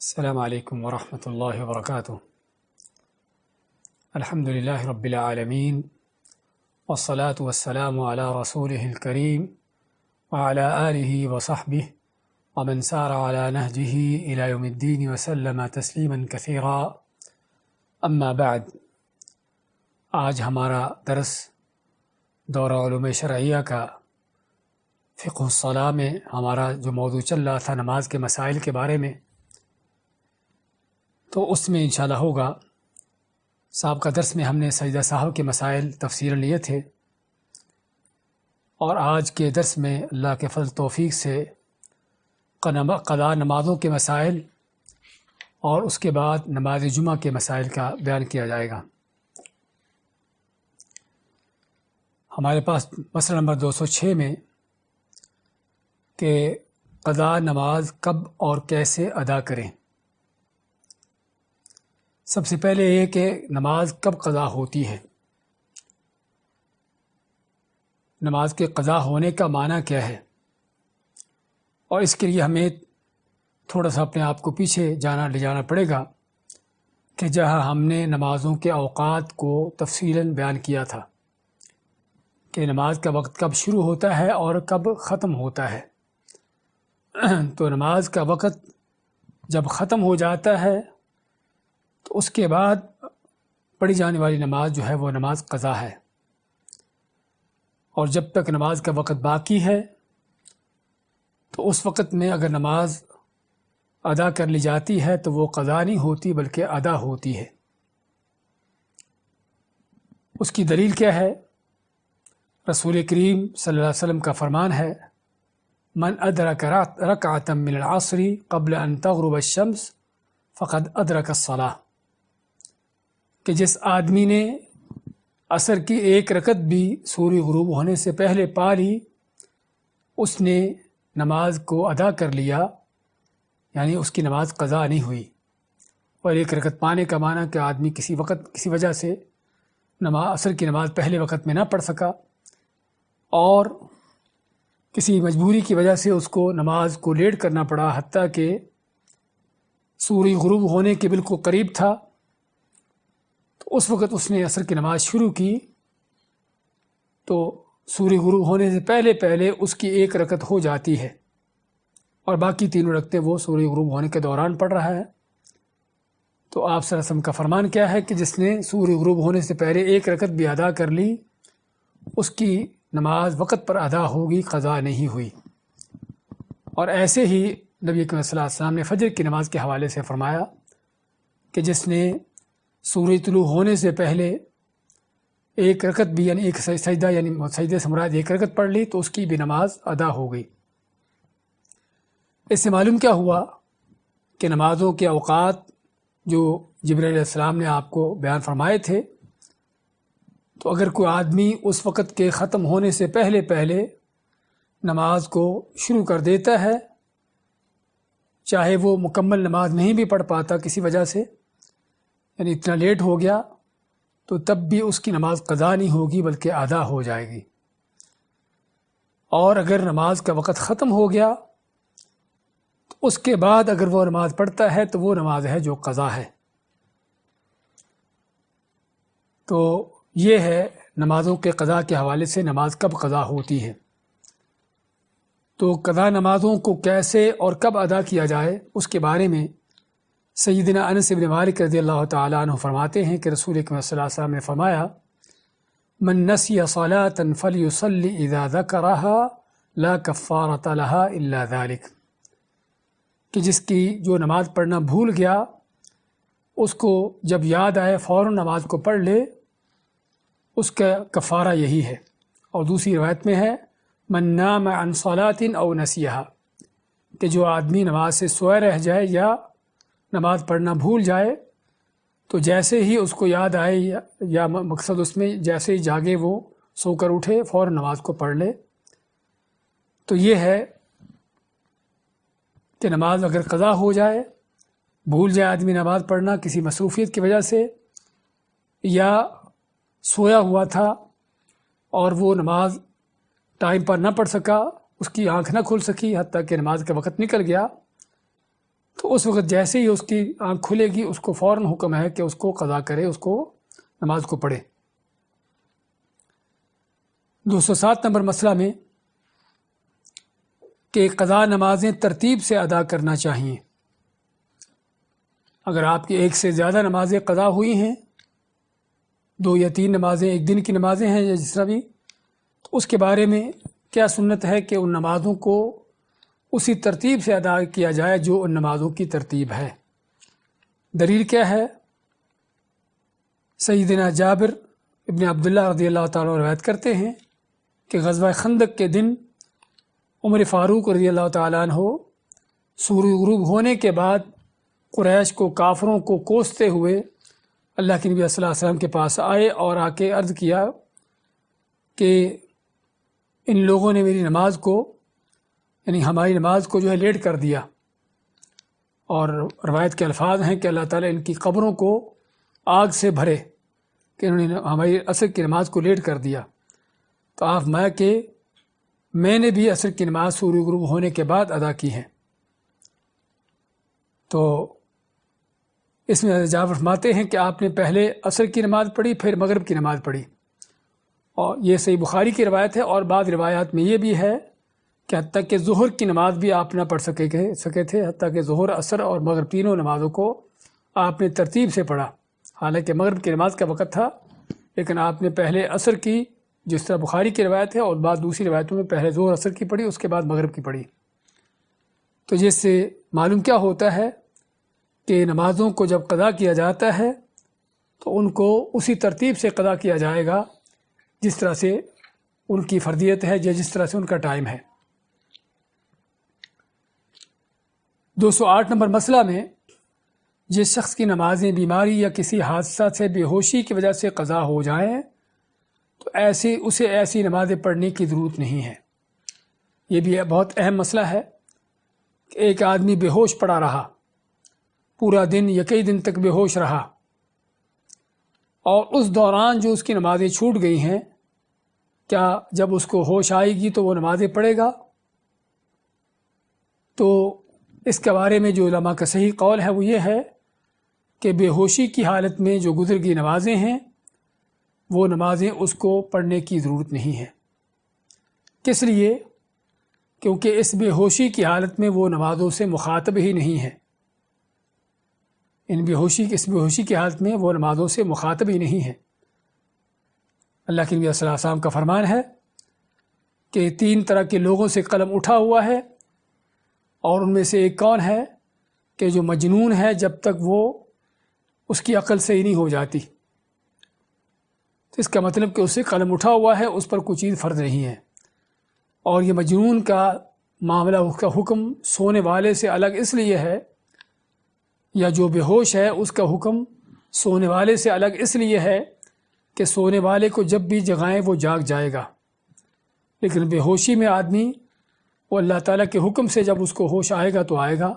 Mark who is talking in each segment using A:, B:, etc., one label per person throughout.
A: السلام علیکم ورحمۃ اللہ وبرکاتہ۔ الحمد للہ رب العالمین والصلاة والسلام علی رسولہ الکریم وعلی آلہ وصحبہ ومن سار علی نہجہ الی یوم الدین وسلم تسلیما کثیرا، اما بعد۔ آج ہمارا درس دورہ علوم شرعیہ کا فقہ الصلاۃ میں ہمارا جو موضوع چل رہا تھا نماز کے مسائل کے بارے میں، تو اس میں انشاءاللہ ہوگا۔ سابقہ درس میں ہم نے سجدہ سہو کے مسائل تفصیل لیے تھے، اور آج کے درس میں اللہ کے فضل توفیق سے قضاء نمازوں کے مسائل اور اس کے بعد نماز جمعہ کے مسائل کا بیان کیا جائے گا۔ ہمارے پاس مسئلہ نمبر 206 میں کہ قضاء نماز کب اور کیسے ادا کریں۔ سب سے پہلے یہ کہ نماز کب قضا ہوتی ہے، نماز کے قضا ہونے کا معنی کیا ہے، اور اس کے لیے ہمیں تھوڑا سا اپنے آپ کو پیچھے لے جانا پڑے گا کہ جہاں ہم نے نمازوں کے اوقات کو تفصیلاً بیان کیا تھا کہ نماز کا وقت کب شروع ہوتا ہے اور کب ختم ہوتا ہے۔ تو نماز کا وقت جب ختم ہو جاتا ہے تو اس کے بعد پڑھی جانے والی نماز جو ہے وہ نماز قضا ہے، اور جب تک نماز کا وقت باقی ہے تو اس وقت میں اگر نماز ادا کر لی جاتی ہے تو وہ قضا نہیں ہوتی بلکہ ادا ہوتی ہے۔ اس کی دلیل کیا ہے؟ رسول کریم صلی اللہ علیہ وسلم کا فرمان ہے، من ادرک رکعۃ من العصر قبل ان تغرب الشمس فقد ادرک الصلاۃ، کہ جس آدمی نے عصر کی ایک رکعت بھی سورج غروب ہونے سے پہلے پا لی، اس نے نماز کو ادا کر لیا، یعنی اس کی نماز قضا نہیں ہوئی۔ اور ایک رکعت پانے کا معنی کہ آدمی کسی وجہ سے عصر کی نماز پہلے وقت میں نہ پڑھ سکا، اور کسی مجبوری کی وجہ سے اس کو نماز کو لیٹ کرنا پڑا، حتیٰ کہ سورج غروب ہونے کے بالکل قریب تھا، تو اس وقت اس نے عصر کی نماز شروع کی تو سورج غروب ہونے سے پہلے اس کی ایک رکعت ہو جاتی ہے، اور باقی تینوں رکعتیں وہ سورج غروب ہونے کے دوران پڑھ رہا ہے۔ تو آپ صلی اللہ علیہ وسلم کا فرمان کیا ہے کہ جس نے سورج غروب ہونے سے پہلے ایک رکعت بھی ادا کر لی، اس کی نماز وقت پر ادا ہوگی، قضا نہیں ہوئی۔ اور ایسے ہی نبی کریم صلی اللہ علیہ وسلم نے فجر کی نماز کے حوالے سے فرمایا کہ جس نے سورج طلوع ہونے سے پہلے ایک رکعت بھی، یعنی ایک سجدہ، یعنی سجدے سے مراد ایک رکعت پڑھ لی تو اس کی بھی نماز ادا ہو گئی۔ اس سے معلوم کیا ہوا کہ نمازوں کے اوقات جو جبرائیل علیہ السلام نے آپ کو بیان فرمائے تھے، تو اگر کوئی آدمی اس وقت کے ختم ہونے سے پہلے نماز کو شروع کر دیتا ہے، چاہے وہ مکمل نماز نہیں بھی پڑھ پاتا کسی وجہ سے، یعنی اتنا لیٹ ہو گیا، تو تب بھی اس کی نماز قضا نہیں ہوگی بلکہ ادا ہو جائے گی۔ اور اگر نماز کا وقت ختم ہو گیا تو اس کے بعد اگر وہ نماز پڑھتا ہے تو وہ نماز ہے جو قضا ہے۔ تو یہ ہے نمازوں کے قضا کے حوالے سے نماز کب قضا ہوتی ہے۔ تو قضا نمازوں کو کیسے اور کب ادا کیا جائے اس کے بارے میں سیدنا انس بن مالک رضی اللہ تعالیٰ عنہ فرماتے ہیں کہ رسول اکرم صلی اللہ علیہ وسلم نے فرمایا، من نسی صلاة فلیصلی اذا ذکرها لا کفارۃ لها الا ذلک، کہ جس کی جو نماز پڑھنا بھول گیا اس کو جب یاد آئے فوراً نماز کو پڑھ لے، اس کا کفارہ یہی ہے۔ اور دوسری روایت میں ہے، من نام عن صلاة او نسیہا، کہ جو آدمی نماز سے سوئے رہ جائے یا نماز پڑھنا بھول جائے، تو جیسے ہی اس کو یاد آئے یا مقصد اس میں جیسے ہی جاگے وہ سو کر اٹھے فوراً نماز کو پڑھ لے۔ تو یہ ہے کہ نماز اگر قضا ہو جائے، بھول جائے آدمی نماز پڑھنا کسی مصروفیت کی وجہ سے، یا سویا ہوا تھا اور وہ نماز ٹائم پر نہ پڑھ سکا، اس کی آنکھ نہ کھل سکی حتیٰ کہ نماز کا وقت نکل گیا، تو اس وقت جیسے ہی اس کی آنکھ کھلے گی اس کو فوراً حکم ہے کہ اس کو قضا کرے، اس کو نماز کو پڑھے۔ 207 نمبر مسئلہ میں کہ قضا نمازیں ترتیب سے ادا کرنا چاہیے۔ اگر آپ کی ایک سے زیادہ نمازیں قضا ہوئی ہیں، 2 یا 3 نمازیں ایک دن کی نمازیں ہیں یا جس طرح بھی، تو اس کے بارے میں کیا سنت ہے کہ ان نمازوں کو اسی ترتیب سے ادا کیا جائے جو ان نمازوں کی ترتیب ہے۔ دلیل کیا ہے؟ سیدنا جابر ابن عبداللہ رضی اللہ تعالیٰ روایت کرتے ہیں کہ غزوہ خندق کے دن عمر فاروق رضی اللہ تعالیٰ عنہ سورج غروب ہونے کے بعد قریش کو، کافروں کو کوستے ہوئے اللہ کے نبی صلی اللہ علیہ وسلم کے پاس آئے اور آ کے عرض کیا کہ ان لوگوں نے میری نماز کو، یعنی ہماری نماز کو جو ہے لیٹ کر دیا، اور روایت کے الفاظ ہیں کہ اللہ تعالیٰ ان کی قبروں کو آگ سے بھرے کہ انہوں نے ہماری عصر کی نماز کو لیٹ کر دیا۔ تو آپ کہ میں نے بھی عصر کی نماز سورج غروب ہونے کے بعد ادا کی ہے۔ تو اس میں جابر فرماتے ہیں کہ آپ نے پہلے عصر کی نماز پڑھی، پھر مغرب کی نماز پڑھی، اور یہ صحیح بخاری کی روایت ہے۔ اور بعض روایات میں یہ بھی ہے کہ حتیٰ کہ ظہر کی نماز بھی آپ نہ پڑھ سکے تھے، حتیٰ کہ ظہر، عصر اور مغرب تینوں نمازوں کو آپ نے ترتیب سے پڑھا۔ حالانکہ مغرب کی نماز کا وقت تھا، لیکن آپ نے پہلے عصر کی، جس طرح بخاری کی روایت ہے، اور بعض دوسری روایتوں میں پہلے ظہر عصر کی پڑھی، اس کے بعد مغرب کی پڑھی۔ تو جس سے معلوم کیا ہوتا ہے کہ نمازوں کو جب قضا کیا جاتا ہے تو ان کو اسی ترتیب سے قضا کیا جائے گا جس طرح سے ان کی فردیت ہے، جس طرح سے ان کا ٹائم ہے۔ 208 نمبر مسئلہ میں جس شخص کی نمازیں بیماری یا کسی حادثہ سے بے ہوشی کی وجہ سے قضا ہو جائیں تو اسے ایسی نمازیں پڑھنے کی ضرورت نہیں ہے۔ یہ بھی بہت اہم مسئلہ ہے کہ ایک آدمی بے ہوش پڑا رہا، پورا دن یا کئی دن تک بے ہوش رہا، اور اس دوران جو اس کی نمازیں چھوٹ گئی ہیں، کیا جب اس کو ہوش آئے گی تو وہ نمازیں پڑھے گا؟ تو اس کے بارے میں جو علماء کا صحیح قول ہے وہ یہ ہے کہ بے ہوشی کی حالت میں جو گزر گئی نمازیں ہیں وہ نمازیں اس کو پڑھنے کی ضرورت نہیں ہے۔ کس لیے؟ کیونکہ اس بے ہوشی کی حالت میں وہ نمازوں سے مخاطب ہی نہیں ہے۔ اس بے ہوشی کی حالت میں وہ نمازوں سے مخاطب ہی نہیں ہے۔ اللہ کے نبی صلی اللہ علیہ وسلم کا فرمان ہے کہ 3 طرح کے لوگوں سے قلم اٹھا ہوا ہے، اور ان میں سے ایک کون ہے کہ جو مجنون ہے جب تک وہ اس کی عقل صحیح نہیں ہو جاتی۔ تو اس کا مطلب کہ اس سے قلم اٹھا ہوا ہے، اس پر کوئی چیز فرض نہیں ہے۔ اور یہ مجنون کا معاملہ، اس کا حکم سونے والے سے الگ اس لیے ہے، یا جو بے ہوش ہے اس کا حکم سونے والے سے الگ اس لیے ہے کہ سونے والے کو جب بھی جگائیں وہ جاگ جائے گا، لیکن بے ہوشی میں آدمی وہ اللہ تعالیٰ کے حکم سے جب اس کو ہوش آئے گا تو آئے گا،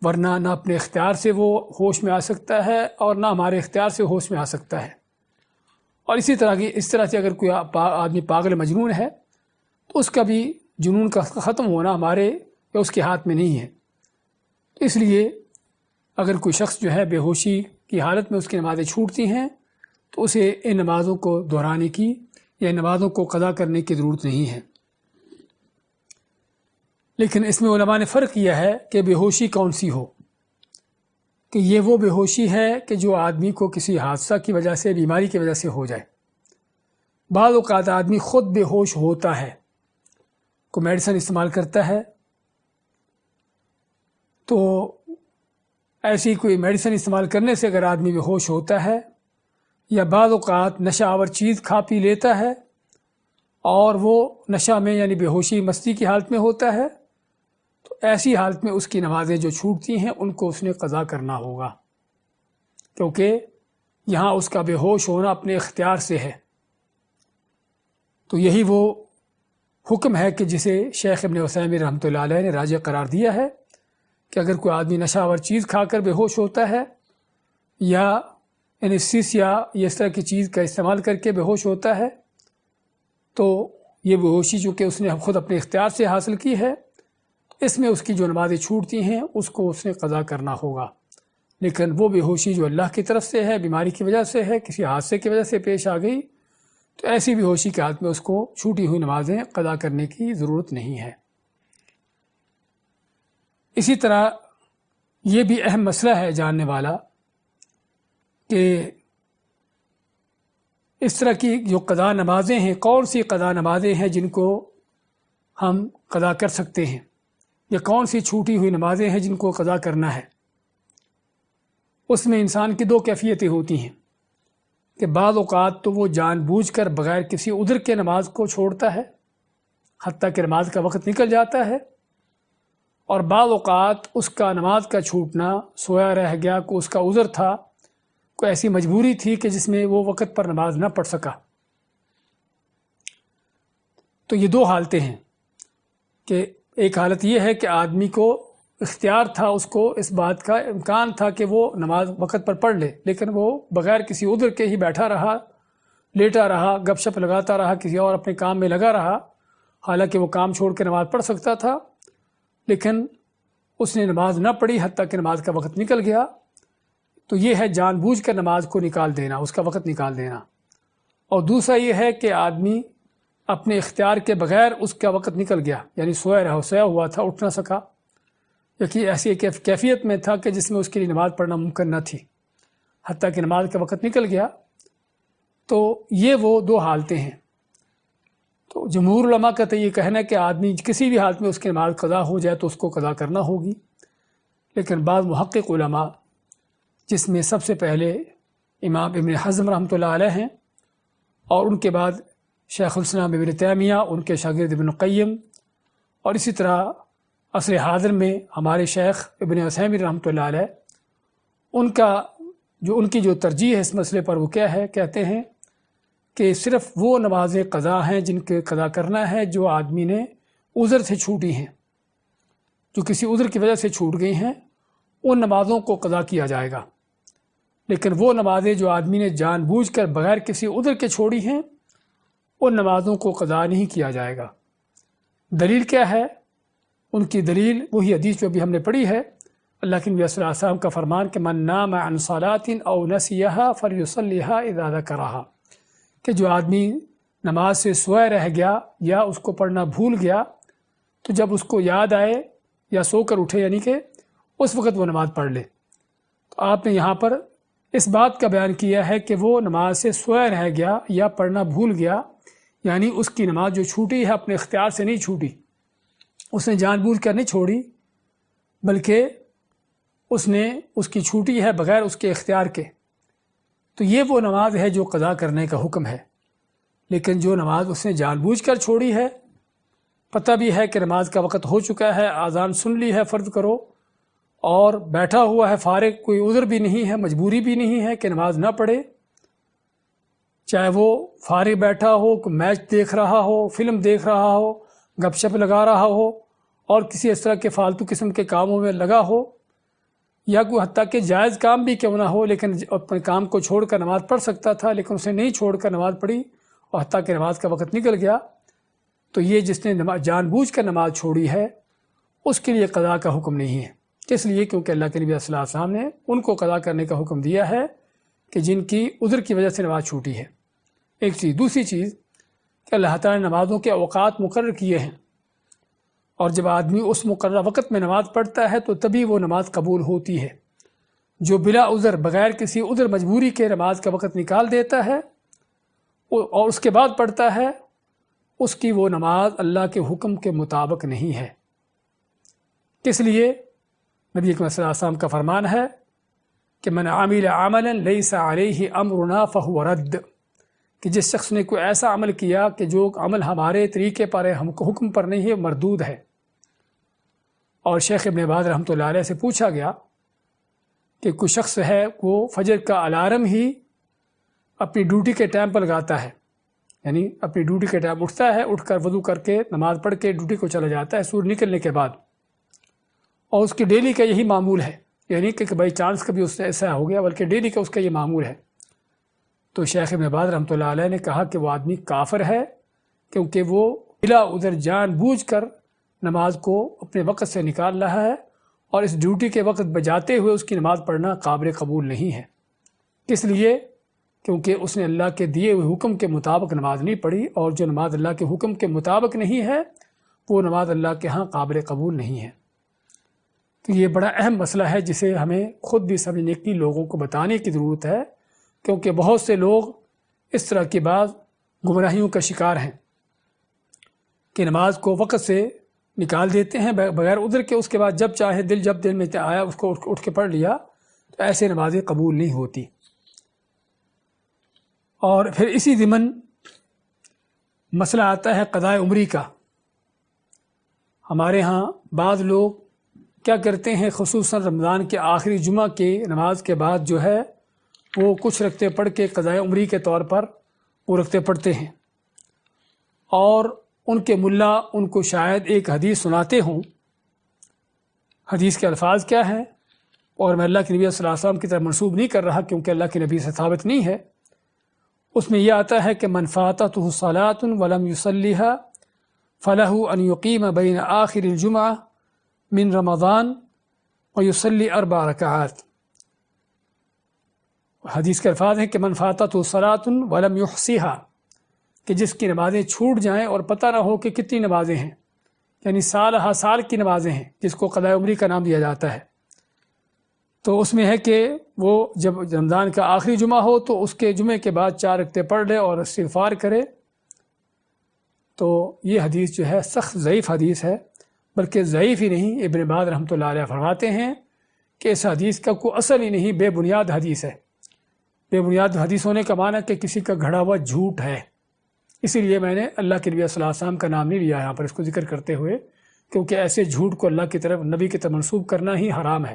A: ورنہ نہ اپنے اختیار سے وہ ہوش میں آ سکتا ہے اور نہ ہمارے اختیار سے ہوش میں آ سکتا ہے۔ اور اس طرح سے اگر کوئی آدمی پاگل مجنون ہے تو اس کا بھی جنون کا ختم ہونا ہمارے یا اس کے ہاتھ میں نہیں ہے۔ اس لیے اگر کوئی شخص جو ہے بے ہوشی کی حالت میں اس کی نمازیں چھوٹتی ہیں تو اسے ان نمازوں کو دہرانے کی یا ان نمازوں کو قضا کرنے کی ضرورت نہیں ہے۔ لیکن اس میں علماء نے فرق کیا ہے کہ بے ہوشی کون سی ہو، کہ یہ وہ بے ہوشی ہے کہ جو آدمی کو کسی حادثہ کی وجہ سے، بیماری کی وجہ سے ہو جائے۔ بعض اوقات آدمی خود بے ہوش ہوتا ہے، کوئی میڈیسن استعمال کرتا ہے، تو ایسی کوئی میڈیسن استعمال کرنے سے اگر آدمی بے ہوش ہوتا ہے، یا بعض اوقات نشہ آور چیز کھا پی لیتا ہے اور وہ نشہ میں یعنی بے ہوشی مستی کی حالت میں ہوتا ہے، تو ایسی حالت میں اس کی نمازیں جو چھوٹتی ہیں ان کو اس نے قضا کرنا ہوگا، کیونکہ یہاں اس کا بے ہوش ہونا اپنے اختیار سے ہے۔ تو یہی وہ حکم ہے کہ جسے شیخ ابن عثیمین رحمۃ اللہ علیہ نے راجح قرار دیا ہے کہ اگر کوئی آدمی نشہ آور چیز کھا کر بے ہوش ہوتا ہے، یا انیستھیسیا یا اس طرح کی چیز کا استعمال کر کے بے ہوش ہوتا ہے، تو یہ بے ہوشی چونکہ اس نے خود اپنے اختیار سے حاصل کی ہے، اس میں اس کی جو نمازیں چھوٹتی ہیں اس کو اس نے قضا کرنا ہوگا، لیکن وہ بے ہوشی جو اللہ کی طرف سے ہے، بیماری کی وجہ سے ہے، کسی حادثے کی وجہ سے پیش آ گئی، تو ایسی بے ہوشی کے حالت میں اس کو چھوٹی ہوئی نمازیں قضا کرنے کی ضرورت نہیں ہے۔ اسی طرح یہ بھی اہم مسئلہ ہے جاننے والا کہ اس طرح کی جو قضا نمازیں ہیں، کون سی قضا نمازیں ہیں جن کو ہم قضا کر سکتے ہیں، یا کون سی چھوٹی ہوئی نمازیں ہیں جن کو قضا کرنا ہے۔ اس میں انسان کی دو کیفیتیں ہوتی ہیں کہ بعض اوقات تو وہ جان بوجھ کر بغیر کسی عذر کے نماز کو چھوڑتا ہے حتیٰ کہ نماز کا وقت نکل جاتا ہے، اور بعض اوقات اس کا نماز کا چھوٹنا سویا رہ گیا، کوئی اس کا عذر تھا، کوئی ایسی مجبوری تھی کہ جس میں وہ وقت پر نماز نہ پڑھ سکا۔ تو یہ دو حالتیں ہیں کہ ایک حالت یہ ہے کہ آدمی کو اختیار تھا، اس کو اس بات کا امکان تھا کہ وہ نماز وقت پر پڑھ لے، لیکن وہ بغیر کسی عذر کے ہی بیٹھا رہا، لیٹا رہا، گپ شپ لگاتا رہا، کسی اور اپنے کام میں لگا رہا، حالانکہ وہ کام چھوڑ کے نماز پڑھ سکتا تھا، لیکن اس نے نماز نہ پڑھی حتیٰ کہ نماز کا وقت نکل گیا۔ تو یہ ہے جان بوجھ کر نماز کو نکال دینا، اس کا وقت نکال دینا۔ اور دوسرا یہ ہے کہ آدمی اپنے اختیار کے بغیر اس کا وقت نکل گیا، یعنی سویا ہوا تھا، اٹھ نہ سکا، یا کہ ایسی کیفیت میں تھا کہ جس میں اس کے لیے نماز پڑھنا ممکن نہ تھی، حتیٰ کہ نماز کا وقت نکل گیا۔ تو یہ وہ دو حالتیں ہیں۔ تو جمہور علماء کا تو یہ کہنا ہے کہ آدمی کسی بھی حالت میں اس کی نماز قضا ہو جائے تو اس کو قضا کرنا ہوگی، لیکن بعض محقق علماء، جس میں سب سے پہلے امام ابن حزم رحمۃ اللہ علیہ ہیں، اور ان کے بعد شیخ الاسلام ابن تیمیہ، ان کے شاگرد ابن قیم، اور اسی طرح عصر حاضر میں ہمارے شیخ ابن عثیمین رحمۃ اللہ علیہ، ان کی جو ترجیح ہے اس مسئلے پر وہ کیا ہے، کہتے ہیں کہ صرف وہ نمازیں قضا ہیں جن کے قضا کرنا ہے جو آدمی نے عذر سے چھوٹی ہیں، جو کسی عذر کی وجہ سے چھوٹ گئی ہیں، ان نمازوں کو قضا کیا جائے گا۔ لیکن وہ نمازیں جو آدمی نے جان بوجھ کر بغیر کسی عذر کے چھوڑی ہیں، ان نمازوں کو قضا نہیں کیا جائے گا۔ دلیل کیا ہے؟ ان کی دلیل وہی حدیث جو ابھی ہم نے پڑھی ہے، اللہ کے نبی صلی اللہ علیہ وسلم کا فرمان کہ من نام عن صلاۃ او نسیھا فلیصلیھا اذا ذکرھا، کہ جو آدمی نماز سے سویا رہ گیا یا اس کو پڑھنا بھول گیا تو جب اس کو یاد آئے یا سو کر اٹھے، یعنی کہ اس وقت وہ نماز پڑھ لے۔ تو آپ نے یہاں پر اس بات کا بیان کیا ہے کہ وہ نماز سے سویا رہ گیا یا پڑھنا بھول گیا، یعنی اس کی نماز جو چھوٹی ہے اپنے اختیار سے نہیں چھوٹی، اس نے جان بوجھ کر نہیں چھوڑی، بلکہ اس کی چھوٹی ہے بغیر اس کے اختیار کے۔ تو یہ وہ نماز ہے جو قضا کرنے کا حکم ہے۔ لیکن جو نماز اس نے جان بوجھ کر چھوڑی ہے، پتہ بھی ہے کہ نماز کا وقت ہو چکا ہے، اذان سن لی ہے فرض کرو، اور بیٹھا ہوا ہے فارغ، کوئی عذر بھی نہیں ہے، مجبوری بھی نہیں ہے کہ نماز نہ پڑھے، چاہے وہ فارغ بیٹھا ہو، کوئی میچ دیکھ رہا ہو، فلم دیکھ رہا ہو، گپ شپ لگا رہا ہو، اور کسی اس طرح کے فالتو قسم کے کاموں میں لگا ہو، یا کوئی حتیٰ کہ جائز کام بھی کیوں نہ ہو، لیکن اپنے کام کو چھوڑ کر نماز پڑھ سکتا تھا، لیکن اسے نہیں چھوڑ کر نماز پڑھی اور حتیٰ کہ نماز کا وقت نکل گیا، تو یہ جس نے جان بوجھ کر نماز چھوڑی ہے اس کے لیے قضا کا حکم نہیں ہے۔ اس لیے کیونکہ اللہ کے نبی صلی اللہ علیہ وسلم نے ان کو قضا کرنے کا حکم دیا ہے کہ جن کی عذر کی وجہ سے نماز چھوٹی ہے۔ ایک چیز۔ دوسری چیز کہ اللہ تعالیٰ نے نمازوں کے اوقات مقرر کیے ہیں، اور جب آدمی اس مقررہ وقت میں نماز پڑھتا ہے تو تبھی وہ نماز قبول ہوتی ہے۔ جو بلا عذر، بغیر کسی عذر مجبوری کے نماز کا وقت نکال دیتا ہے اور اس کے بعد پڑھتا ہے، اس کی وہ نماز اللہ کے حکم کے مطابق نہیں ہے۔ اس لیے نبی اکرم صلی اللہ علیہ وسلم کا فرمان ہے کہ من عمل عملا لیس علیہ امرنا فہو رد، کہ جس شخص نے کوئی ایسا عمل کیا کہ جو عمل ہمارے طریقے پر ہے، ہم کو حکم پر نہیں ہے، مردود ہے۔ اور شیخ ابن باز رحمۃ اللہ علیہ سے پوچھا گیا کہ کوئی شخص ہے وہ فجر کا الارم ہی اپنی ڈیوٹی کے ٹائم پر لگاتا ہے، یعنی اپنی ڈیوٹی کے ٹائم اٹھتا ہے، اٹھ کر وضو کر کے نماز پڑھ کے ڈیوٹی کو چلا جاتا ہے سورج نکلنے کے بعد، اور اس کی ڈیلی کا یہی معمول ہے، یعنی کہ بائی چانس کبھی اس سے ایسا ہو گیا، بلکہ ڈیلی کا اس کا یہ معمول ہے۔ تو شیخ ابن باز رحمۃ اللہ علیہ نے کہا کہ وہ آدمی کافر ہے، کیونکہ وہ بلا عذر جان بوجھ کر نماز کو اپنے وقت سے نکال رہا ہے اور اس ڈیوٹی کے وقت بجاتے ہوئے اس کی نماز پڑھنا قابل قبول نہیں ہے۔ اس لیے کیونکہ اس نے اللہ کے دیے ہوئے حکم کے مطابق نماز نہیں پڑھی، اور جو نماز اللہ کے حکم کے مطابق نہیں ہے وہ نماز اللہ کے ہاں قابل قبول نہیں ہے۔ تو یہ بڑا اہم مسئلہ ہے جسے ہمیں خود بھی سمجھنے کی، لوگوں کو بتانے کی ضرورت ہے، کیونکہ بہت سے لوگ اس طرح کی بعض گمراہیوں کا شکار ہیں کہ نماز کو وقت سے نکال دیتے ہیں بغیر عذر کے، اس کے بعد جب چاہے جب دل میں آیا اس کو اٹھ کے پڑھ لیا، تو ایسے نمازیں قبول نہیں ہوتی۔ اور پھر اسی ضمن مسئلہ آتا ہے قضاء عمری کا۔ ہمارے ہاں بعض لوگ کیا کرتے ہیں، خصوصاً رمضان کے آخری جمعہ کے نماز کے بعد جو ہے وہ کچھ رکعتیں پڑھ کے قضاء عمری کے طور پر وہ رکعتیں پڑھتے ہیں، اور ان کے ملا ان کو شاید ایک حدیث سناتے ہوں۔ حدیث کے الفاظ کیا ہیں، اور میں اللہ کے نبی صلی اللہ علیہ وسلم کی طرف منسوب نہیں کر رہا کیونکہ اللہ کے نبی سے ثابت نہیں ہے۔ اس میں یہ آتا ہے کہ من فاتتہ صلاۃ ولم یصلیھا فلہ ان یقیم بین آخر الجمعہ من رمضان ویصلی 4 رکعات۔ حدیث کے الفاظ ہیں کہ من فاتتہ صلاۃ ولم یحصیھا، کہ جس کی نمازیں چھوٹ جائیں اور پتہ نہ ہو کہ کتنی نمازیں ہیں، یعنی سال ہا سال کی نمازیں ہیں، جس کو قضاء عمری کا نام دیا جاتا ہے۔ تو اس میں ہے کہ وہ جب رمضان کا آخری جمعہ ہو تو اس کے جمعے کے بعد 4 رکعتیں پڑھ لے اور استغفار کرے۔ تو یہ حدیث جو ہے سخت ضعیف حدیث ہے، بلکہ ضعیف ہی نہیں، ابن باز رحمۃ اللہ علیہ فرماتے ہیں کہ اس حدیث کا کوئی اصل ہی نہیں، بے بنیاد حدیث ہے۔ بے بنیاد حدیث ہونے کا معنی کہ کسی کا گھڑا ہوا جھوٹ ہے۔ اسی لیے میں نے اللہ کے نبی صلی اللہ علیہ وسلم کا نام نہیں لیا یہاں پر اس کو ذکر کرتے ہوئے، کیونکہ ایسے جھوٹ کو اللہ کی طرف، نبی کی طرف منسوب کرنا ہی حرام ہے۔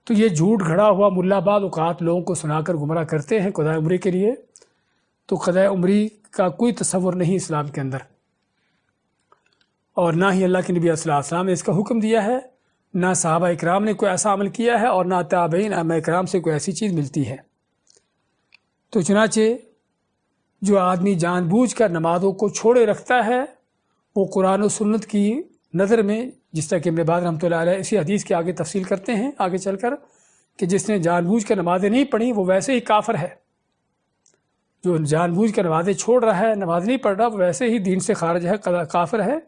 A: تو یہ جھوٹ گھڑا ہوا ملا بعض اوقات لوگوں کو سنا کر گمراہ کرتے ہیں قضاء عمری کے لیے۔ تو قضاء عمری کا کوئی تصور نہیں اسلام کے اندر، اور نہ ہی اللہ کے نبی صلی اللہ علیہ وسلم نے اس کا حکم دیا ہے، نہ صحابہ اکرام نے کوئی ایسا عمل کیا ہے، اور نہ تابعین ائمہ اکرام سے کوئی ایسی چیز ملتی ہے۔ تو چنانچہ جو آدمی جان بوجھ کر نمازوں کو چھوڑے رکھتا ہے، وہ قرآن و سنت کی نظر میں، جس طرح کہ ابن باز رحمۃ اللہ علیہ اسی حدیث کے آگے تفصیل کرتے ہیں آگے چل کر، کہ جس نے جان بوجھ کر نمازیں نہیں پڑھی وہ ویسے ہی کافر ہے۔ جو جان بوجھ کر نمازیں چھوڑ رہا ہے، نماز نہیں پڑھ رہا، وہ ویسے ہی دین سے خارج ہے، کافر ہے۔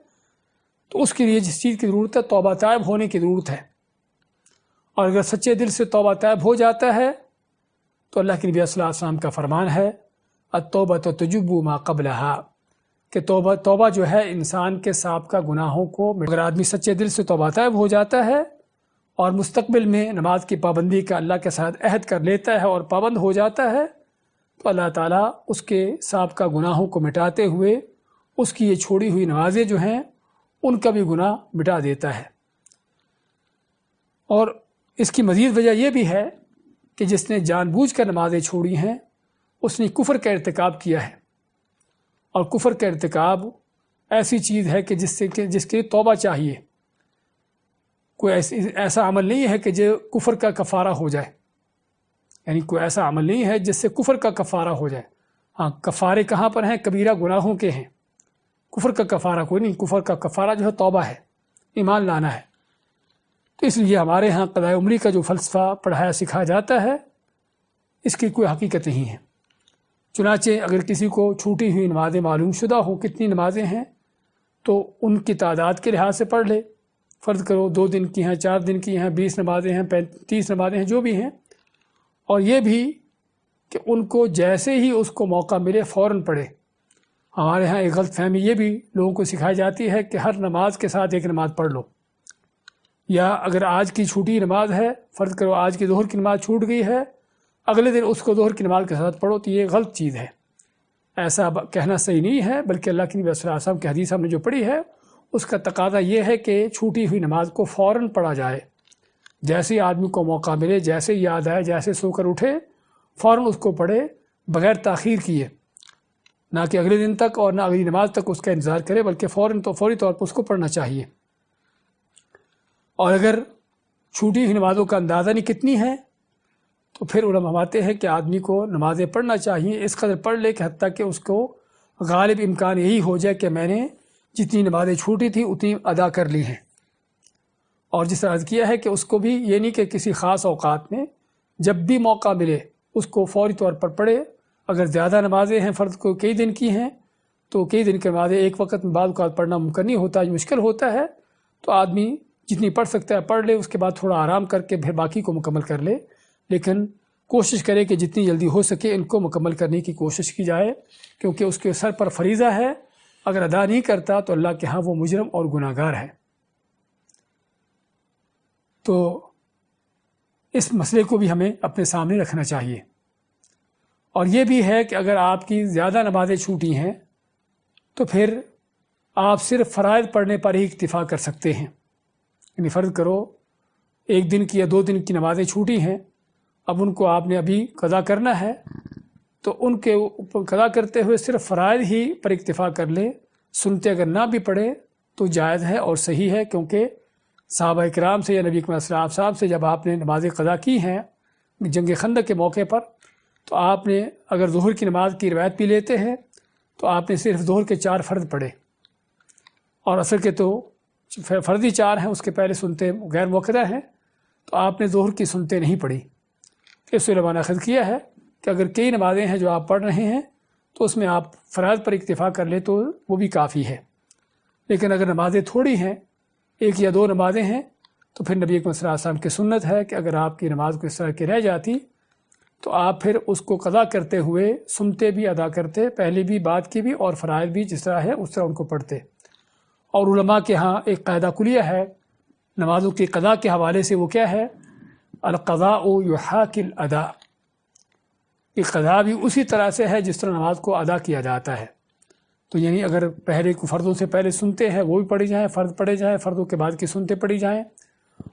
A: تو اس کے لیے جس چیز کی ضرورت ہے، توبہ طائب ہونے کی ضرورت ہے، اور اگر سچے دل سے توبہ طائب ہو جاتا ہے تو اللہ کے نبی صلی اللہ علیہ وسلم کا فرمان ہے التوبۃ تجب ما قبلھا، کہ توبہ جو ہے انسان کے سابقہ گناہوں کو، اگر آدمی سچے دل سے توبہ طائب ہو جاتا ہے اور مستقبل میں نماز کی پابندی کا اللہ کے ساتھ عہد کر لیتا ہے اور پابند ہو جاتا ہے، تو اللہ تعالیٰ اس کے سابقہ گناہوں کو مٹاتے ہوئے اس کی یہ چھوڑی ہوئی نمازیں جو ہیں ان کا بھی گناہ مٹا دیتا ہے۔ اور اس کی مزید وجہ یہ بھی ہے کہ جس نے جان بوجھ کر نمازیں چھوڑی ہیں اس نے کفر کا ارتکاب کیا ہے، اور کفر کا ارتکاب ایسی چیز ہے کہ جس کے توبہ چاہیے۔ کوئی ایسا عمل نہیں ہے کہ جو کفر کا کفارہ ہو جائے، یعنی کوئی ایسا عمل نہیں ہے جس سے کفر کا کفارہ ہو جائے۔ ہاں، کفارے کہاں پر ہیں؟ کبیرہ گناہوں کے ہیں، کفر کا کفارہ کوئی نہیں۔ کفر کا کفارہ جو ہے توبہ ہے، ایمان لانا ہے۔ تو اس لیے ہمارے ہاں قضاء عمری کا جو فلسفہ پڑھایا سکھایا جاتا ہے اس کی کوئی حقیقت نہیں ہے۔ چنانچہ اگر کسی کو چھوٹی ہوئی نمازیں معلوم شدہ ہوں کتنی نمازیں ہیں تو ان کی تعداد کے لحاظ سے پڑھ لے، فرض کرو 2 دن کی ہیں، 4 دن کی ہیں، 20 نمازیں ہیں، 30 نمازیں ہیں، جو بھی ہیں، اور یہ بھی کہ ان کو جیسے ہی اس کو موقع ملے فوراً پڑھے۔ ہمارے ہاں ایک غلط فہمی یہ بھی لوگوں کو سکھائی جاتی ہے کہ ہر نماز کے ساتھ ایک نماز پڑھ لو، یا اگر آج کی چھوٹی نماز ہے، فرض کرو آج کی ظہر کی نماز چھوٹ گئی ہے، اگلے دن اس کو ظہر کی نماز کے ساتھ پڑھو، تو یہ غلط چیز ہے۔ ایسا کہنا صحیح نہیں ہے، بلکہ اللہ کے نبی صلی اللہ علیہ وسلم کی حدیث ہم نے جو پڑھی ہے اس کا تقاضا یہ ہے کہ چھوٹی ہوئی نماز کو فوراً پڑھا جائے، جیسے ہی آدمی کو موقع ملے، جیسے یاد آئے، جیسے سو کر اٹھے، فوراً اس کو پڑھے بغیر تاخیر کیے، نہ کہ اگلے دن تک اور نہ اگلی نماز تک اس کا انتظار کرے، بلکہ فوری طور پر اس کو پڑھنا چاہیے۔ اور اگر چھوٹی ہوئی نمازوں کا اندازہ نہیں کتنی ہے تو پھر علماء فرماتے ہیں کہ آدمی کو نمازیں پڑھنا چاہیے، اس قدر پڑھ لے کہ حتیٰ کہ اس کو غالب امکان یہی ہو جائے کہ میں نے جتنی نمازیں چھوٹی تھیں اتنی ادا کر لی ہیں۔ اور جس طرح عرض کیا ہے کہ اس کو بھی یہ نہیں کہ کسی خاص اوقات میں جب بھی موقع ملے اس کو فوری طور پر پڑھے۔ اگر زیادہ نمازیں ہیں، فرض کو کئی دن کی ہیں، تو کئی دن کی نمازیں ایک وقت میں بعض اوقات پڑھنا ممکن نہیں ہوتا، مشکل ہوتا ہے، تو آدمی جتنی پڑھ سکتا ہے پڑھ لے، اس کے بعد تھوڑا آرام کر کے پھر باقی کو مکمل کر لے، لیکن کوشش کرے کہ جتنی جلدی ہو سکے ان کو مکمل کرنے کی کوشش کی جائے، کیونکہ اس کے سر پر فریضہ ہے، اگر ادا نہیں کرتا تو اللہ کے ہاں وہ مجرم اور گناہ گار ہے۔ تو اس مسئلے کو بھی ہمیں اپنے سامنے رکھنا چاہیے۔ اور یہ بھی ہے کہ اگر آپ کی زیادہ نمازیں چھوٹی ہیں تو پھر آپ صرف فرائض پڑھنے پر ہی اکتفا کر سکتے ہیں۔ یعنی فرض کرو ایک دن کی یا 2 دن کی نمازیں چھوٹی ہیں، اب ان کو آپ نے ابھی قضا کرنا ہے، تو ان کے اوپر قضا کرتے ہوئے صرف فرائض ہی پر اکتفا کر لیں، سنتے اگر نہ بھی پڑھے تو جائز ہے اور صحیح ہے، کیونکہ صحابہ کرام سے یا نبی کریم صلی اللہ علیہ وسلم سے جب آپ نے نمازیں قضا کی ہیں جنگ خندق کے موقع پر، تو آپ نے اگر ظہر کی نماز کی روایت بھی لیتے ہیں تو آپ نے صرف ظہر کے 4 فرض پڑھے، اور عصر کے تو فرضی 4 ہیں، اس کے پہلے سنتے غیر موقعہ ہیں، تو آپ نے ظہر کی سنتے نہیں پڑھی۔ اس سے علماء نے اخذ کیا ہے کہ اگر کئی نمازیں ہیں جو آپ پڑھ رہے ہیں تو اس میں آپ فرائض پر اکتفا کر لیں تو وہ بھی کافی ہے، لیکن اگر نمازیں تھوڑی ہیں، 1 یا 2 نمازیں ہیں، تو پھر نبی اکرم صلی اللہ علیہ وسلم کی سنت ہے کہ اگر آپ کی نماز کو اس طرح کی رہ جاتی تو آپ پھر اس کو قضا کرتے ہوئے سنتے بھی ادا کرتے، پہلے بھی بعد کی بھی، اور فرائض بھی جس طرح ہے اس طرح ان کو پڑھتے۔ اور علماء کے ہاں ایک قاعدہ کلیہ ہے نمازوں کی قضا کے حوالے سے، وہ کیا ہے؟ القضاء یحاکی الادا، کہ قضا بھی اسی طرح سے ہے جس طرح نماز کو ادا کیا جاتا ہے۔ تو یعنی اگر پہلے کو فرضوں سے پہلے سنتے ہیں وہ بھی پڑھی جائیں، فرض پڑھے جائیں، فرضوں کے بعد کی سنتے پڑھی جائیں،